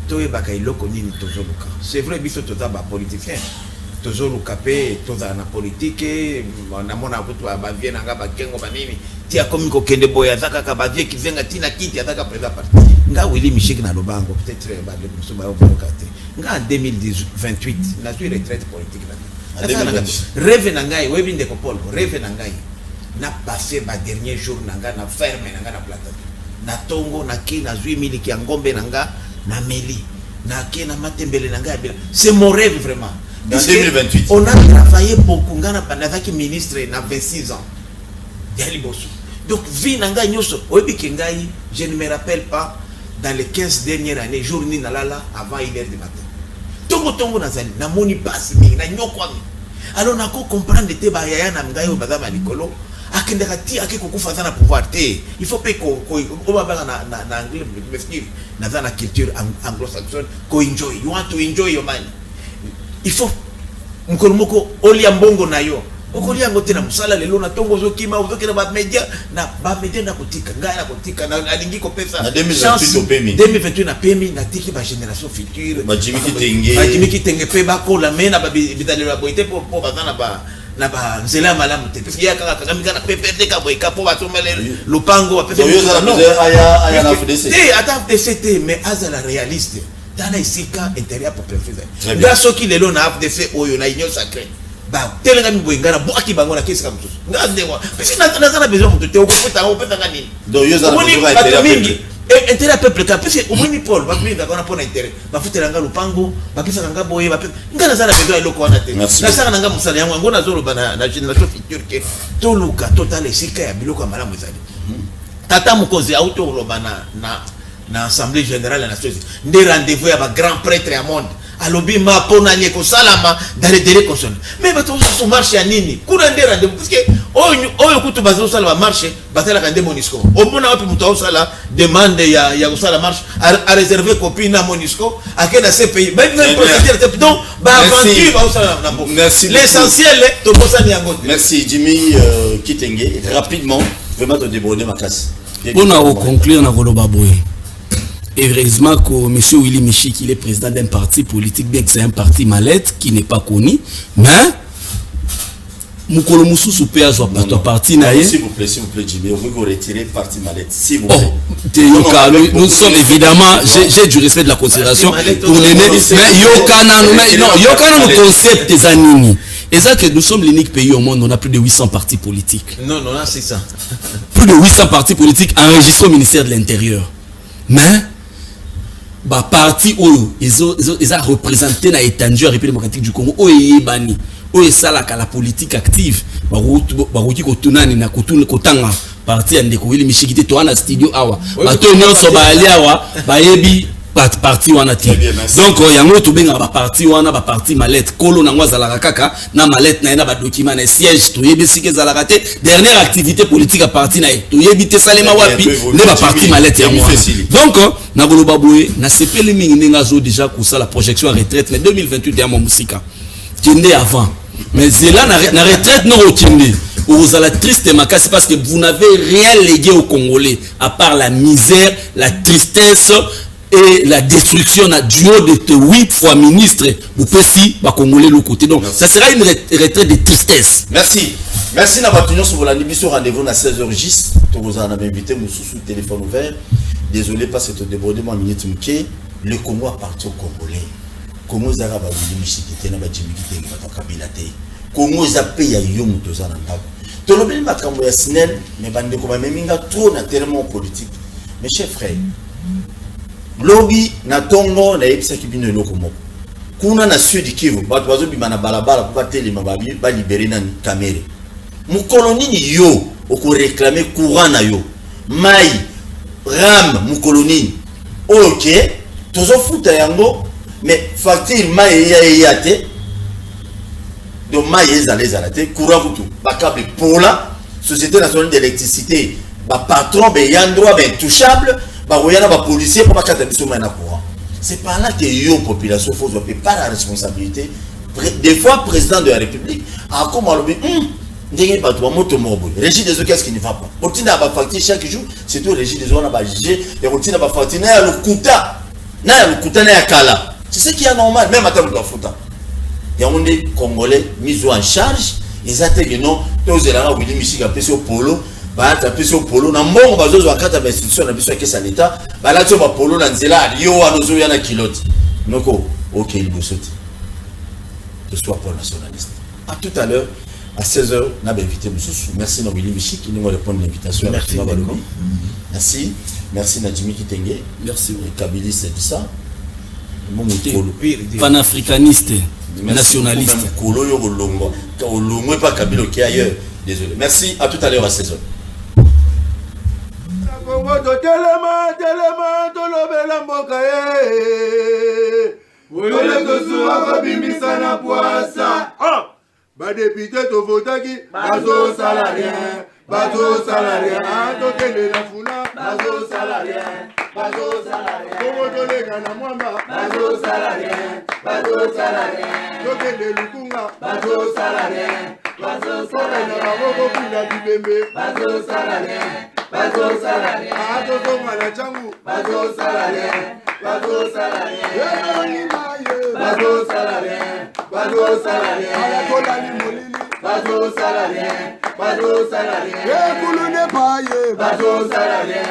Toye ba kailoko nini tozoluka. C'est vrai biso toza ba politicien. Tozoluka pe toza na politique na mona kutu ba vie nanga ba kengo ba nini. Ti akomi ko kende boya zaka ka ba vie ki venga tina kiti ataka président parti. Nga Willy Michik na lobango peut-être ba le muso ba obokate. Nga en 2028 na suis retraite politique là. Rêve nangai webi ndeko Paul, rêve nangai. Na passé ba dernier jour nanga na ferme nanga na plateau na tongo na ki na zui miliki ya ngombe nanga na meli na ki na matembele nanga bila. C'est mon rêve vraiment. En 2028 on a travaillé beaucoup ngana pandaki ministre na 26 ans Yali Bosso. Donc vie nanga nyoso oyebi kengai, je ne me rappelle pas dans les 15 dernières années jour ni nalala avant 1h du matin. Tongo nazali na moni passe mi na nyokwa. Alors na ko comprendre te ba yaya na ngai o bazama likolo. akendeka ti akikukufa za na pouvoir te. Il faut pas ko va faire na anglais na za na culture anglo-saxonne ko enjoy. You want to enjoy your money. Il faut mkolomoko olia mbongo na yo. Okolia ngote na musala lelo na tongo zokima uzokina ba media na kutika ngai na kutika na alingi ko pesa na 2028 na pemi na tiki ba génération future ba Jimmy Kitenge pe ba ko la mena ba bidale la boité po bazana ba na ba nzela malamu te parce ya kaka kamika na PPT ka boyka po ba tomele lupango ba pesa aya na FDC ata FDC mais azala réaliste dana isika intérieur pour faire ngaso ki lelo na FDC oyo na union sacrée ba telenga mibwengana boaki bango na kesi kama mtusu ngazengwa pisi nazana besoin mtu te okufuta opeta ngani donc yo za mingi intérêt peuple ka pisi umuni Paul ba mingi ngana pona intérêt ba futela nga lupango ba pisa nga boye ba ngana zana besoin eloko wana te na saka nga musala yango ngona zolo bana na génération future ke toluka total esika ya biloko malamu ezali tata mukozi auto lobana na assemblée générale na Suisse nde rendez-vous ya ba grand prêtre ya monde alobi ma pona nye ko salama dans les délais constitutionnels mais bato so marche ya nini kuna nde rendez-vous parce que oyo kutu bazo sala ba marche batala kande Monisco omona wapi muto osala demande ya ko sala marche a réserver copie na Monisco akena CPI même procédure donc ba aventure ba osala na mbo l'essentiel to bosa ni yango. Merci Jimmy Kitenge rapidement vraiment te déborder ma casse bon à conclure na koloba boye. Heureusement que M. Willy Michik, il est président d'un parti politique, bien que c'est un parti mallette qui n'est pas connu, mais Moukolo Moussou Soupé a pas ton parti naïe. S'il vous plaît, Jimmy, vous pouvez retirer parti mallette, s'il vous plaît. Nous sommes évidemment, j'ai du respect de la considération pour les mais Yokana nous concept des animés. Et ça que nous sommes l'unique pays au monde, on a plus de 800 partis politiques. Non, là c'est ça. Plus de 800 partis politiques enregistrés au ministère de l'Intérieur. Mais bah parti oyo ils a représenté na étendue République démocratique du Congo oyo bani oyo salaka la politique active baruti kotunani na kotanga parti ya ndeko Willy Michik to ana studio awa bato nyonso ba ali awa bayebi parti wana ti donc yango to benga ba parti wana ba parti mallette kolo na ngwa zalaka kaka na mallette na ba document na siège to yebi sike zalaka te dernière activité politique à parti na to yebi te salema wapi ne ba parti mallette ya moi donc na koloba boye na sepeli mingi ninga zo déjà kusa la projection à retraite mais 2028 ya musika tinde avant mais c'est là na retraite non otinde vous êtes triste makasi parce que vous n'avez rien légué aux Congolais à part la misère, la tristesse et la destruction du haut de 8 fois ministre. Vous pouvez si Congolais le côté. Donc ça sera une retraite de tristesse. Merci. Merci Nabatunion sur la l'émission rendez-vous à 16h juste. Vous en avez invité mon sous téléphone ouvert. Désolé parce que tu débordement minute mké. Le Congo appartient aux Congolais. Congo Zaraba Willy Michik na ba Jimmy Kitenge ba Kabila te. Congo zape ya yomu tozana ndako. Tolobeli makambo ya sinel mais bande ko ba meminga trop na terme politique. Mes chers frères, lobby na tongo na yebisa kibino eloko moko. Kuna na Sud Kivu bato bazo bima na balabala ko batelema ba libérer na kamere. Mukolonini yo oko réclamer courant na yo. Mai ram mukolonini. OK, tozo futa yango mais facture mai ya te. Donc mai ezalate courant tout. Ba câble pola Société nationale d'électricité ba patron be yandroit be touchable. Policiers pour pas courant. C'est par là que la population faut pas la responsabilité. Des fois, président de la République a comme on le Régis des eaux, qu'est-ce qui ne va pas? On a facture chaque jour, c'est tout Régis des eaux, on a bagé, et on a facture, on a le kuta, kala. C'est ce qui est normal, même à terme de la fouta. Il y a des Congolais mis en charge, ils attendent que non, tous les gens Willy Michik a payé au polo. Ba tapisi au polo na mbongo bazozo wakata ba institution na biso kesa l'état ba la tso ba polo na nzela yo anozo yana kilote noko OK il bosoti je sois pas nationaliste. À tout à l'heure à 16h na ba invité monsieur. Merci na Willy Michik qui nous répond l'invitation. Merci beaucoup. Merci na Jimmy Kitenge. Merci Kabili c'est ça. Mon panafricaniste nationaliste kolo yo bolongo olongo pas Kabilo qui ailleurs. Désolé. Merci, à tout à l'heure à 16h. Ba député to votaki bazo salarien bazo salarié, tokende la funa, bazo salarié, bazo salarié, tokotolega na mwamba, bazo salarié, tokende lukunga, bazo salarié, na maboko pila bibembe, bazo salarié, totonga na changu, bazo salarié, alakolali molili, bazo salarié, ekulune paye, bazo salarié,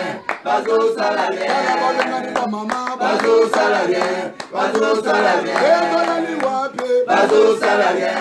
alabalengani na mama, bazo salarié, ekolali wape, bazo salarié,